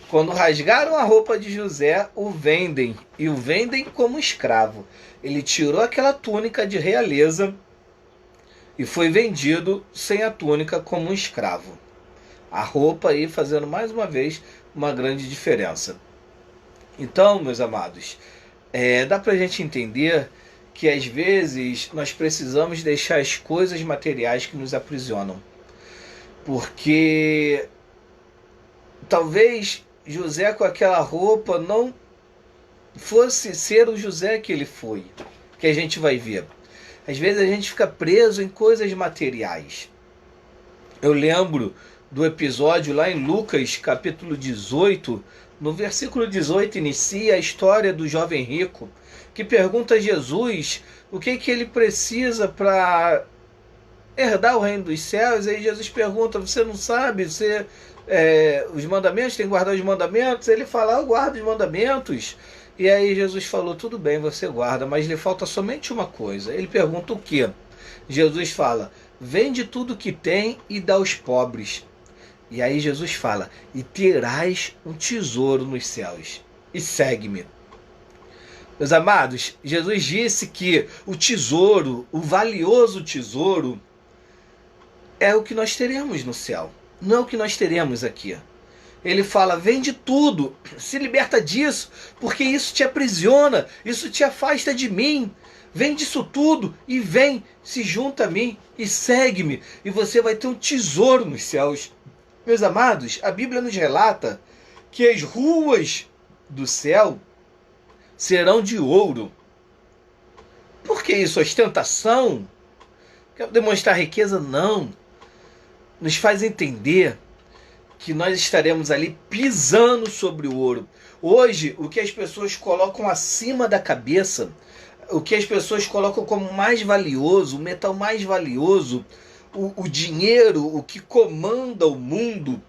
Quando rasgaram a roupa de José, o vendem. E o vendem como escravo. Ele tirou aquela túnica de realeza e foi vendido sem a túnica como um escravo. A roupa aí fazendo mais uma vez uma grande diferença. Então, meus amados, dá pra gente entender que às vezes nós precisamos deixar as coisas materiais que nos aprisionam. Porque talvez José com aquela roupa não fosse ser o José que ele foi, que a gente vai ver. Às vezes a gente fica preso em coisas materiais. Eu lembro do episódio lá em Lucas, capítulo 18, no versículo 18 inicia a história do jovem rico, que pergunta a Jesus o que ele precisa para herdar o reino dos céus. Aí Jesus pergunta, você não sabe, os mandamentos, tem que guardar os mandamentos? Ele fala, eu guardo os mandamentos. E aí Jesus falou, tudo bem, você guarda, mas lhe falta somente uma coisa. Ele pergunta o quê? Jesus fala, vende tudo que tem e dá aos pobres. E aí Jesus fala, e terás um tesouro nos céus. E segue-me. Meus amados, Jesus disse que o tesouro, o valioso tesouro, é o que nós teremos no céu. Não é o que nós teremos aqui. Ele fala: vende tudo, se liberta disso, porque isso te aprisiona, isso te afasta de mim. Vende isso tudo e vem, se junta a mim e segue-me, e você vai ter um tesouro nos céus. Meus amados, a Bíblia nos relata que as ruas do céu serão de ouro. Por que isso? Ostentação? Quero demonstrar riqueza? Não. Nos faz entender que nós estaremos ali pisando sobre o ouro. Hoje, o que as pessoas colocam acima da cabeça, o que as pessoas colocam como mais valioso, o metal mais valioso, o dinheiro, o que comanda o mundo,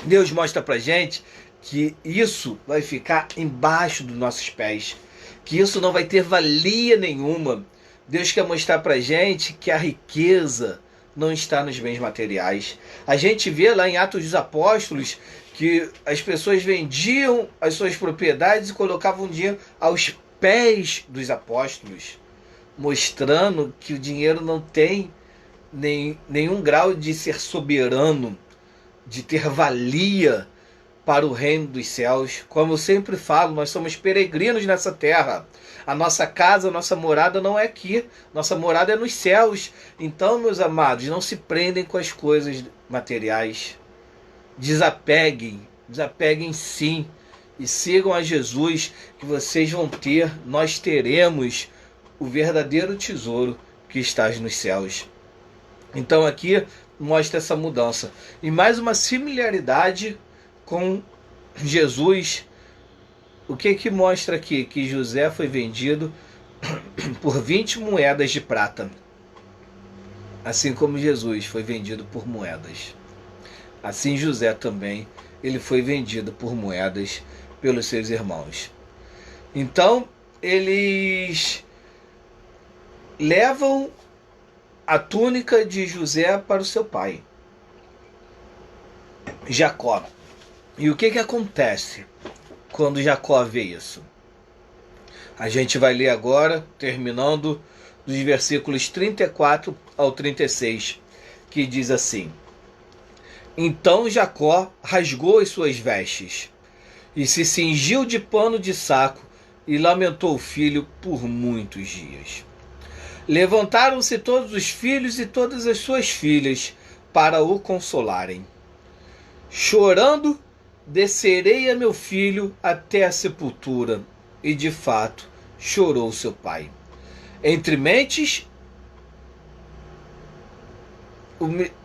Deus mostra pra gente que isso vai ficar embaixo dos nossos pés, que isso não vai ter valia nenhuma. Deus quer mostrar pra gente que a riqueza não está nos bens materiais. A gente vê lá em Atos dos Apóstolos que as pessoas vendiam as suas propriedades e colocavam dinheiro aos pés dos apóstolos, mostrando que o dinheiro não tem nenhum grau de ser soberano, de ter valia para o reino dos céus. Como eu sempre falo, nós somos peregrinos nessa terra. A nossa casa, a nossa morada não é aqui. Nossa morada é nos céus. Então, meus amados, não se prendem com as coisas materiais. Desapeguem sim. E sigam a Jesus, que vocês vão ter, nós teremos o verdadeiro tesouro que está nos céus. Então aqui mostra essa mudança. E mais uma similaridade com Jesus. O que mostra aqui? Que José foi vendido por 20 moedas de prata. Assim como Jesus foi vendido por moedas. Assim José também, ele foi vendido por moedas pelos seus irmãos. Então, eles levam a túnica de José para o seu pai, Jacó. E o que acontece quando Jacó vê isso? A gente vai ler agora, terminando dos versículos 34 ao 36, que diz assim: Então Jacó rasgou as suas vestes e se cingiu de pano de saco e lamentou o filho por muitos dias. Levantaram-se todos os filhos e todas as suas filhas para o consolarem. Chorando, descerei a meu filho até a sepultura. E de fato chorou seu pai. Entre mentes,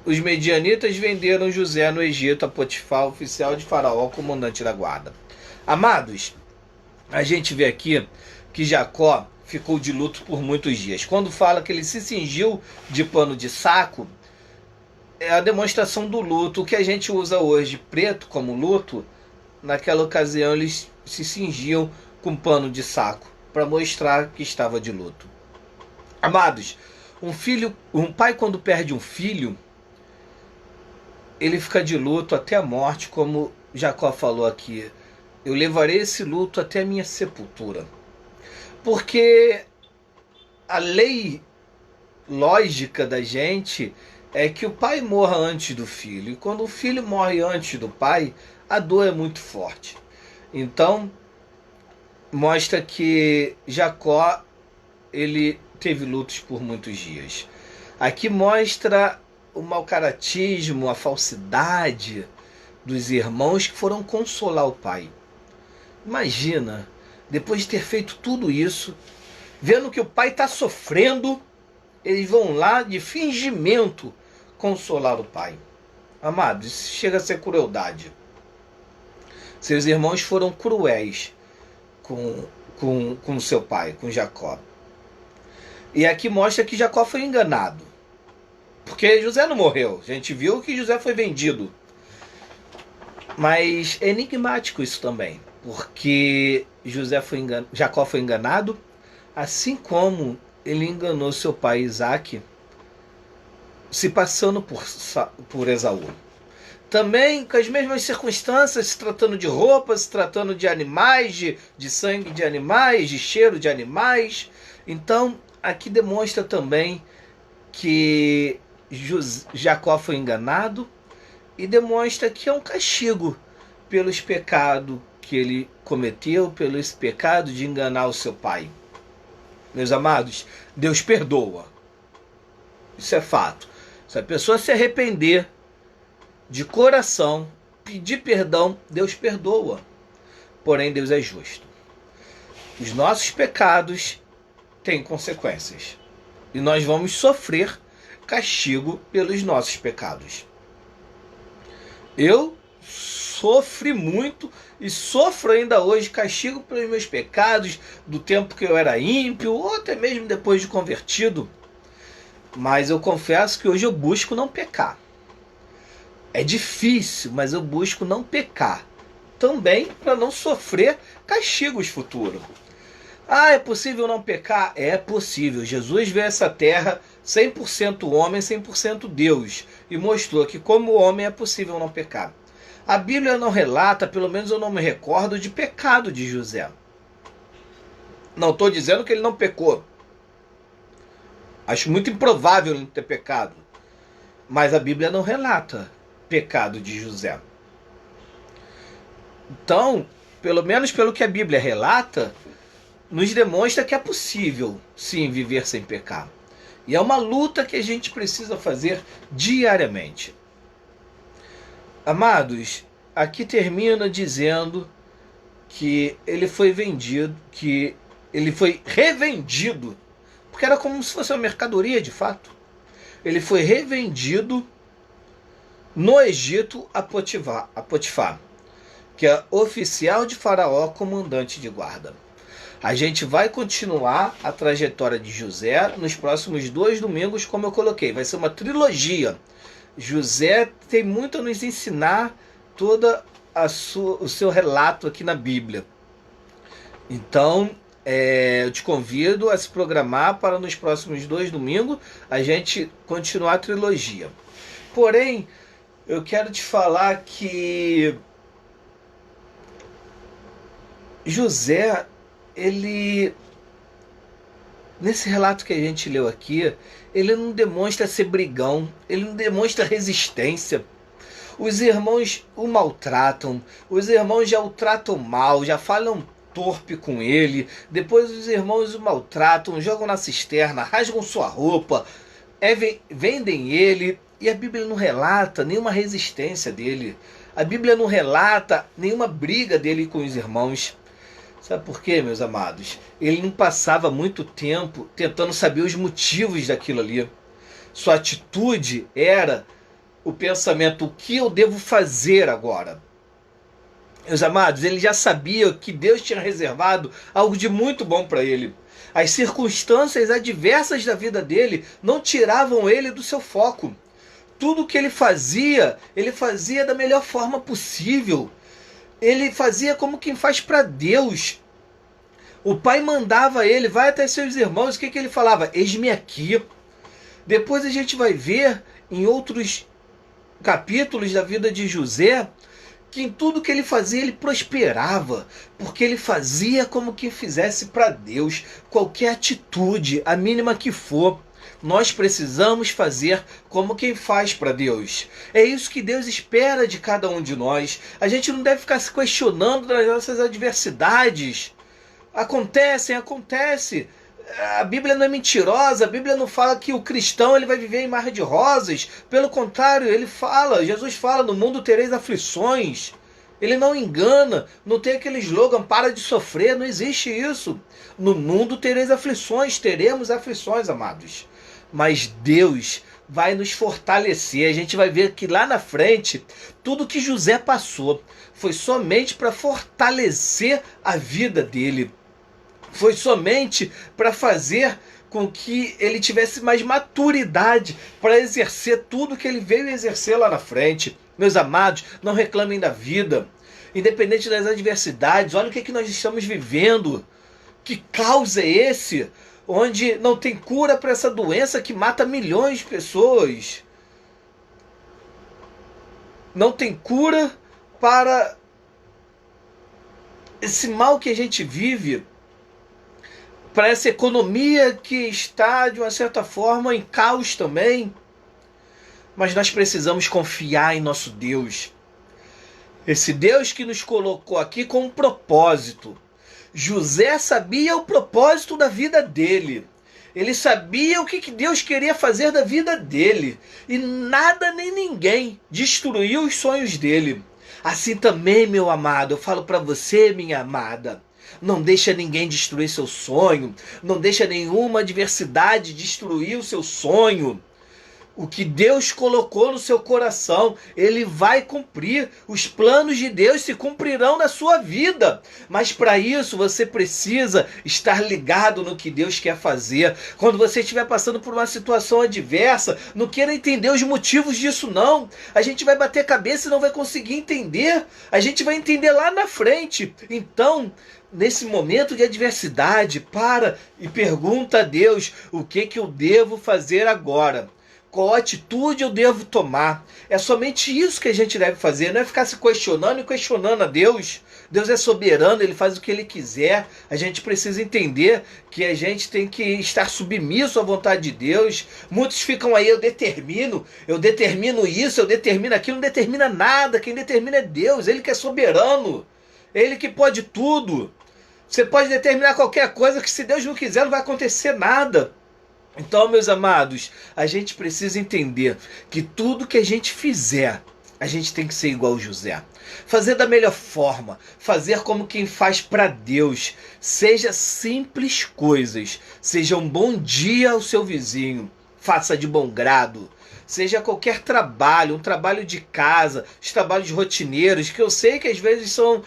os medianitas venderam José no Egito a Potifar, oficial de Faraó, comandante da guarda. Amados, a gente vê aqui que Jacó ficou de luto por muitos dias. Quando fala que ele se cingiu de pano de saco, é a demonstração do luto. O que a gente usa hoje, preto, como luto, naquela ocasião eles se cingiam com pano de saco para mostrar que estava de luto. Amados, um pai quando perde um filho, ele fica de luto até a morte, como Jacó falou aqui. Eu levarei esse luto até a minha sepultura. Porque a lei lógica da gente é que o pai morra antes do filho. E quando o filho morre antes do pai, a dor é muito forte. Então, mostra que Jacó, ele teve lutos por muitos dias. Aqui mostra o mau caratismo, a falsidade dos irmãos que foram consolar o pai. Imagina, depois de ter feito tudo isso, vendo que o pai está sofrendo, eles vão lá de fingimento consolar o pai. Amados, isso chega a ser crueldade. Seus irmãos foram cruéis com seu pai, com Jacó. E aqui mostra que Jacó foi enganado. Porque José não morreu. A gente viu que José foi vendido. Mas é enigmático isso também. Porque Jacó foi enganado, assim como ele enganou seu pai Isaac, se passando por Esaú. Também com as mesmas circunstâncias, se tratando de roupas, se tratando de animais, de sangue de animais, de cheiro de animais. Então, aqui demonstra também que Jacó foi enganado e demonstra que é um castigo pelos pecados que ele cometeu, pelo esse pecado de enganar o seu pai. Meus amados, Deus perdoa. Isso é fato. Se a pessoa se arrepender de coração, pedir perdão, Deus perdoa. Porém, Deus é justo. Os nossos pecados têm consequências. E nós vamos sofrer castigo pelos nossos pecados. Eu sofri muito e sofro ainda hoje castigo pelos meus pecados, do tempo que eu era ímpio, ou até mesmo depois de convertido. Mas eu confesso que hoje eu busco não pecar. É difícil, mas eu busco não pecar. Também para não sofrer castigos futuros. Ah, é possível não pecar? É possível. Jesus veio a essa terra 100% homem, 100% Deus. E mostrou que como homem é possível não pecar. A Bíblia não relata, pelo menos eu não me recordo, de pecado de José. Não estou dizendo que ele não pecou. Acho muito improvável ele ter pecado. Mas a Bíblia não relata pecado de José. Então, pelo menos pelo que a Bíblia relata, nos demonstra que é possível, sim, viver sem pecar. E é uma luta que a gente precisa fazer diariamente. Amados, aqui termina dizendo que ele foi vendido, que ele foi revendido, porque era como se fosse uma mercadoria de fato. Ele foi revendido no Egito a Potifar, que é oficial de Faraó, comandante de guarda. A gente vai continuar a trajetória de José nos próximos 2 domingos, como eu coloquei. Vai ser uma trilogia. José tem muito a nos ensinar todo o seu relato aqui na Bíblia. Então, eu te convido a se programar para nos próximos 2 domingos a gente continuar a trilogia. Porém, eu quero te falar que José, ele, nesse relato que a gente leu aqui, ele não demonstra ser brigão, ele não demonstra resistência. Os irmãos o maltratam, os irmãos já o tratam mal, já falam torpe com ele, depois os irmãos o maltratam, jogam na cisterna, rasgam sua roupa, vendem ele, e a Bíblia não relata nenhuma resistência dele. A Bíblia não relata nenhuma briga dele com os irmãos. Sabe por quê, meus amados? Ele não passava muito tempo tentando saber os motivos daquilo ali. Sua atitude era o pensamento: o que eu devo fazer agora? Meus amados, ele já sabia que Deus tinha reservado algo de muito bom para ele. As circunstâncias adversas da vida dele não tiravam ele do seu foco. Tudo que ele fazia da melhor forma possível. Ele fazia como quem faz para Deus. O pai mandava ele: vai até seus irmãos. O que ele falava? Eis-me aqui. Depois a gente vai ver em outros capítulos da vida de José que em tudo que ele fazia ele prosperava, porque ele fazia como quem fizesse para Deus. Qualquer atitude, a mínima que for, nós precisamos fazer como quem faz para Deus. É isso que Deus espera de cada um de nós. A gente não deve ficar se questionando das nossas adversidades. Acontece. A Bíblia não é mentirosa. A Bíblia não fala que o cristão ele vai viver em mar de rosas. Pelo contrário, Jesus fala: no mundo tereis aflições. Ele não engana, não tem aquele slogan: para de sofrer, não existe isso. No mundo tereis aflições, teremos aflições, amados. Mas Deus vai nos fortalecer. A gente vai ver que lá na frente, tudo que José passou foi somente para fortalecer a vida dele. Foi somente para fazer com que ele tivesse mais maturidade para exercer tudo que ele veio exercer lá na frente. Meus amados, não reclamem da vida. Independente das adversidades, olha o que nós estamos vivendo. Que caos é esse? Onde não tem cura para essa doença que mata milhões de pessoas. Não tem cura para esse mal que a gente vive, para essa economia que está, de uma certa forma, em caos também. Mas nós precisamos confiar em nosso Deus. Esse Deus que nos colocou aqui com um propósito. José sabia o propósito da vida dele. Ele sabia o que Deus queria fazer da vida dele. E nada nem ninguém destruiu os sonhos dele. Assim também, meu amado, eu falo para você, minha amada. Não deixa ninguém destruir seu sonho. Não deixa nenhuma adversidade destruir o seu sonho. O que Deus colocou no seu coração, Ele vai cumprir. Os planos de Deus se cumprirão na sua vida. Mas para isso você precisa estar ligado no que Deus quer fazer. Quando você estiver passando por uma situação adversa, não queira entender os motivos disso não. A gente vai bater cabeça e não vai conseguir entender. A gente vai entender lá na frente. Então, nesse momento de adversidade, para e pergunta a Deus o que eu devo fazer agora. Qual atitude eu devo tomar? É somente isso que a gente deve fazer, não é ficar se questionando e questionando a Deus. Deus é soberano, Ele faz o que Ele quiser. A gente precisa entender que a gente tem que estar submisso à vontade de Deus. Muitos ficam aí, eu determino isso, eu determino aquilo, não determina nada. Quem determina é Deus, Ele que é soberano, Ele que pode tudo. Você pode determinar qualquer coisa que se Deus não quiser não vai acontecer nada. Então, meus amados, a gente precisa entender que tudo que a gente fizer, a gente tem que ser igual José. Fazer da melhor forma, fazer como quem faz para Deus. Seja simples coisas, seja um bom dia ao seu vizinho, faça de bom grado. Seja qualquer trabalho, um trabalho de casa, os trabalhos rotineiros, que eu sei que às vezes são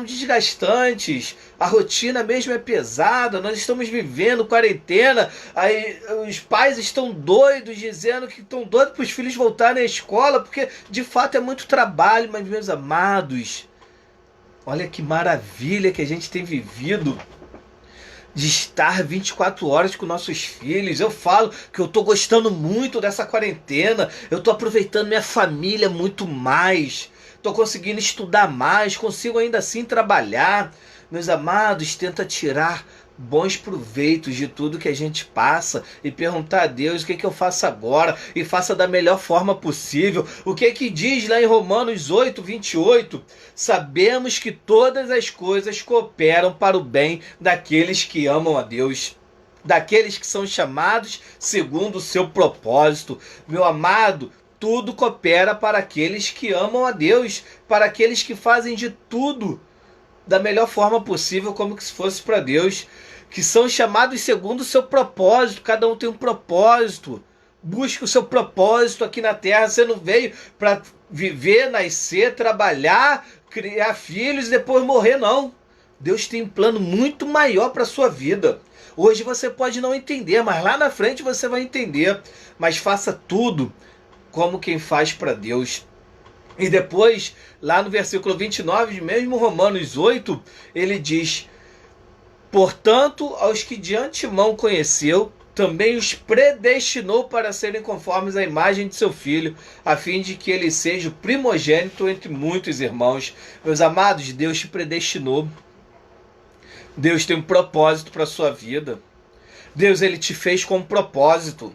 desgastantes, a rotina mesmo é pesada, nós estamos vivendo quarentena, aí os pais estão doidos, dizendo que estão doidos para os filhos voltarem à escola, porque de fato é muito trabalho, mas meus amados, olha que maravilha que a gente tem vivido, de estar 24 horas com nossos filhos. Eu falo que eu estou gostando muito dessa quarentena, eu estou aproveitando minha família muito mais, estou conseguindo estudar mais, consigo ainda assim trabalhar. Meus amados, tenta tirar bons proveitos de tudo que a gente passa e perguntar a Deus o que eu faço agora e faça da melhor forma possível. O que diz lá em Romanos 8:28? Sabemos que todas as coisas cooperam para o bem daqueles que amam a Deus, daqueles que são chamados segundo o seu propósito. Meu amado, tudo coopera para aqueles que amam a Deus, para aqueles que fazem de tudo da melhor forma possível, como se fosse para Deus, que são chamados segundo o seu propósito. Cada um tem um propósito. Busque o seu propósito aqui na terra. Você não veio para viver, nascer, trabalhar, criar filhos e depois morrer, não. Deus tem um plano muito maior para a sua vida. Hoje você pode não entender, mas lá na frente você vai entender. Mas faça tudo como quem faz para Deus. E depois, lá no versículo 29 de mesmo Romanos 8, ele diz: portanto, aos que de antemão conheceu, também os predestinou para serem conformes à imagem de seu Filho, a fim de que ele seja o primogênito entre muitos irmãos. Meus amados, Deus te predestinou. Deus tem um propósito para a sua vida. Deus, ele te fez com um propósito.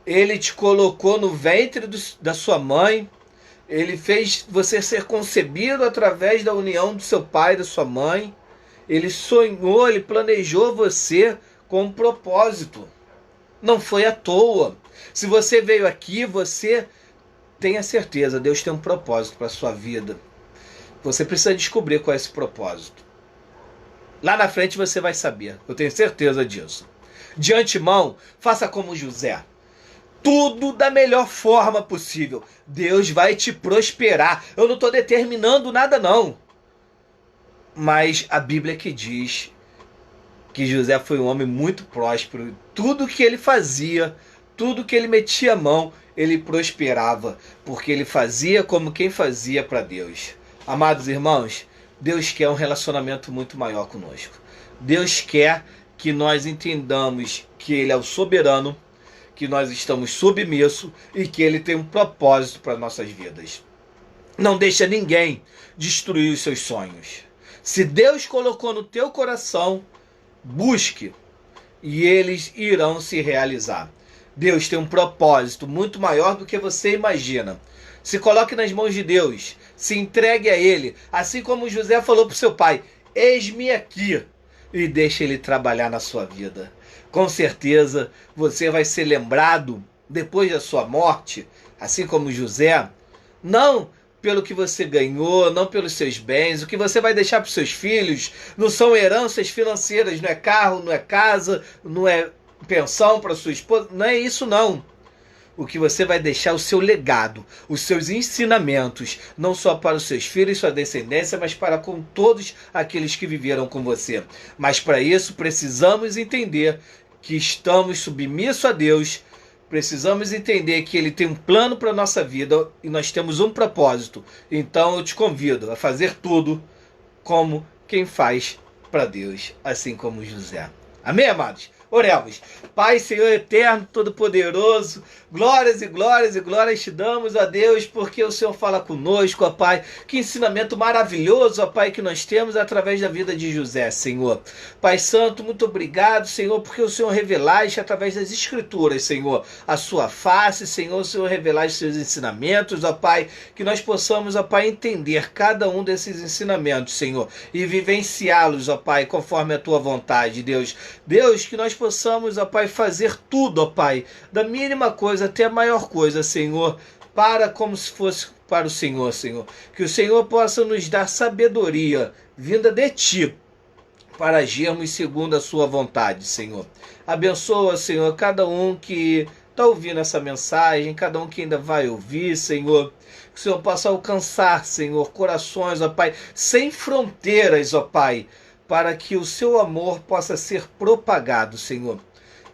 Ele te colocou no ventre da sua mãe. Ele fez você ser concebido através da união do seu pai e da sua mãe. Ele sonhou, ele planejou você com um propósito. Não foi à toa. Se você veio aqui, você tenha certeza, Deus tem um propósito para a sua vida. Você precisa descobrir qual é esse propósito. Lá na frente você vai saber, eu tenho certeza disso. De antemão, faça como José. Tudo da melhor forma possível. Deus vai te prosperar. Eu não estou determinando nada não. Mas a Bíblia que diz que José foi um homem muito próspero. Tudo que ele fazia, tudo que ele metia a mão, ele prosperava. Porque ele fazia como quem fazia para Deus. Amados irmãos, Deus quer um relacionamento muito maior conosco. Deus quer que nós entendamos que Ele é o soberano, que nós estamos submissos e que Ele tem um propósito para nossas vidas. Não deixa ninguém destruir os seus sonhos. Se Deus colocou no teu coração, busque e eles irão se realizar. Deus tem um propósito muito maior do que você imagina. Se coloque nas mãos de Deus. Se entregue a Ele, assim como José falou para o seu pai: eis-me aqui, e deixe Ele trabalhar na sua vida. Com certeza você vai ser lembrado depois da sua morte, assim como José, não pelo que você ganhou, não pelos seus bens. O que você vai deixar para os seus filhos não são heranças financeiras, não é carro, não é casa, não é pensão para sua esposa, não é isso não. O que você vai deixar é o seu legado, os seus ensinamentos, não só para os seus filhos e sua descendência, mas para com todos aqueles que viveram com você. Mas para isso precisamos entender que estamos submissos a Deus, precisamos entender que Ele tem um plano para a nossa vida e nós temos um propósito. Então eu te convido a fazer tudo como quem faz para Deus, assim como José. Amém, amados? Oremos. Pai, Senhor eterno, todo-poderoso, glórias e glórias e glórias te damos, ó Deus, porque o Senhor fala conosco, ó Pai. Que ensinamento maravilhoso, ó Pai, que nós temos através da vida de José, Senhor. Pai Santo, muito obrigado, Senhor, porque o Senhor revelaste através das Escrituras, Senhor, a sua face, Senhor, o Senhor revelaste seus ensinamentos, ó Pai, que nós possamos, ó Pai, entender cada um desses ensinamentos, Senhor, e vivenciá-los, ó Pai, conforme a tua vontade, Deus. Deus, que nós possamos, ó Pai, fazer tudo, ó Pai, da mínima coisa até a maior coisa, Senhor, para como se fosse para o Senhor, Senhor. Que o Senhor possa nos dar sabedoria vinda de Ti, para agirmos segundo a Sua vontade, Senhor. Abençoa, Senhor, cada um que está ouvindo essa mensagem, cada um que ainda vai ouvir, Senhor. Que o Senhor possa alcançar, Senhor, corações, ó Pai, sem fronteiras, ó Pai, para que o seu amor possa ser propagado, Senhor.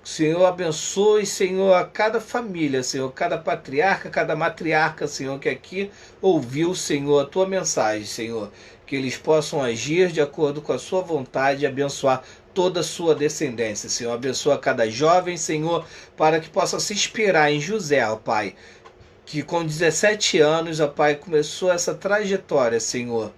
O Senhor abençoe, Senhor, a cada família, Senhor, cada patriarca, cada matriarca, Senhor, que aqui ouviu, Senhor, a tua mensagem, Senhor. Que eles possam agir de acordo com a sua vontade e abençoar toda a sua descendência, Senhor. Abençoa cada jovem, Senhor, para que possa se inspirar em José, ó Pai, que com 17 anos, ó Pai, começou essa trajetória, Senhor,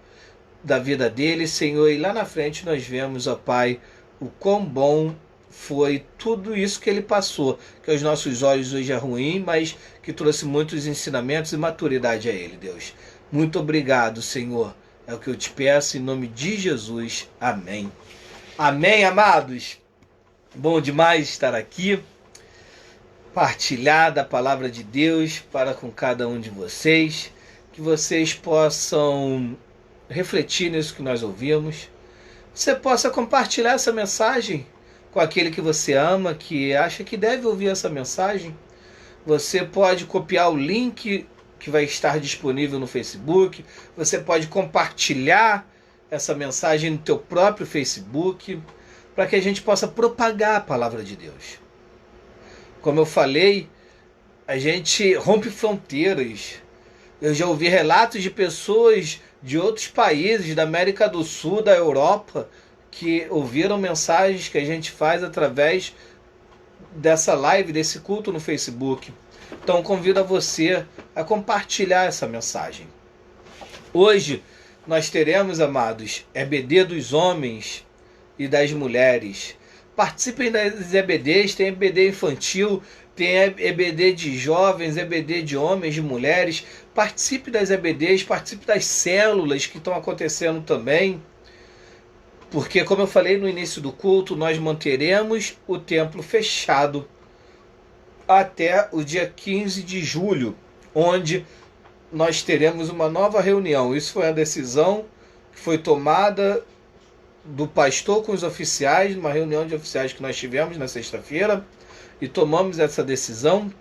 da vida dele, Senhor, e lá na frente nós vemos, ó Pai, o quão bom foi tudo isso que ele passou, que aos nossos olhos hoje é ruim, mas que trouxe muitos ensinamentos e maturidade a ele, Deus. Muito obrigado, Senhor. É o que eu te peço em nome de Jesus. Amém. Amém, amados. Bom demais estar aqui, partilhar da palavra de Deus para com cada um de vocês, que vocês possam refletir nisso que nós ouvimos, você possa compartilhar essa mensagem com aquele que você ama, que acha que deve ouvir essa mensagem. Você pode copiar o link que vai estar disponível no Facebook, você pode compartilhar essa mensagem no teu próprio Facebook, para que a gente possa propagar a palavra de Deus. Como eu falei, a gente rompe fronteiras. Eu já ouvi relatos de pessoas de outros países, da América do Sul, da Europa, que ouviram mensagens que a gente faz através dessa live, desse culto no Facebook. Então convido a você a compartilhar essa mensagem. Hoje nós teremos, amados, EBD dos homens e das mulheres. Participem das EBDs, tem EBD infantil, tem EBD de jovens, EBD de homens, de mulheres. Participe das EBDs, participe das células que estão acontecendo também. Porque, como eu falei no início do culto, nós manteremos o templo fechado até o dia 15 de julho, onde nós teremos uma nova reunião. Isso foi a decisão que foi tomada do pastor com os oficiais, numa reunião de oficiais que nós tivemos na sexta-feira, e tomamos essa decisão.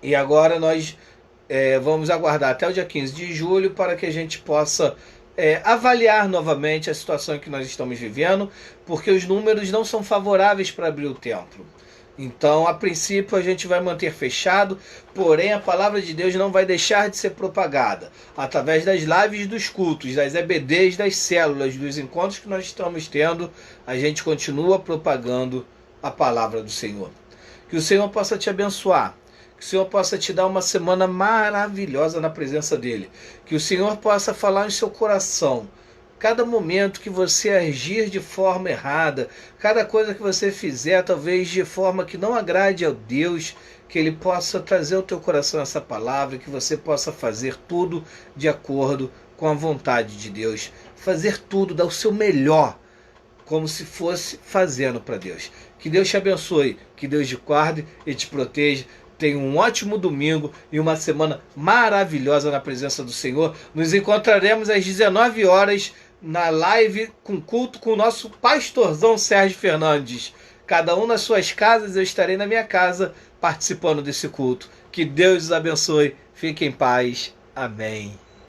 E agora nós vamos aguardar até o dia 15 de julho para que a gente possa avaliar novamente a situação que nós estamos vivendo, porque os números não são favoráveis para abrir o templo. Então, a princípio, a gente vai manter fechado, porém a palavra de Deus não vai deixar de ser propagada através das lives dos cultos, das EBDs, das células, dos encontros que nós estamos tendo. A gente continua propagando a palavra do Senhor. Que o Senhor possa te abençoar, que o Senhor possa te dar uma semana maravilhosa na presença dEle, que o Senhor possa falar em seu coração. Cada momento que você agir de forma errada, cada coisa que você fizer, talvez de forma que não agrade a Deus, que Ele possa trazer ao teu coração essa palavra, que você possa fazer tudo de acordo com a vontade de Deus. Fazer tudo, dar o seu melhor, como se fosse fazendo para Deus. Que Deus te abençoe, que Deus te guarde e te proteja. Tenha um ótimo domingo e uma semana maravilhosa na presença do Senhor. Nos encontraremos às 19 horas na live com culto com o nosso pastorzão Sérgio Fernandes. Cada um nas suas casas, eu estarei na minha casa participando desse culto. Que Deus os abençoe. Fique em paz. Amém.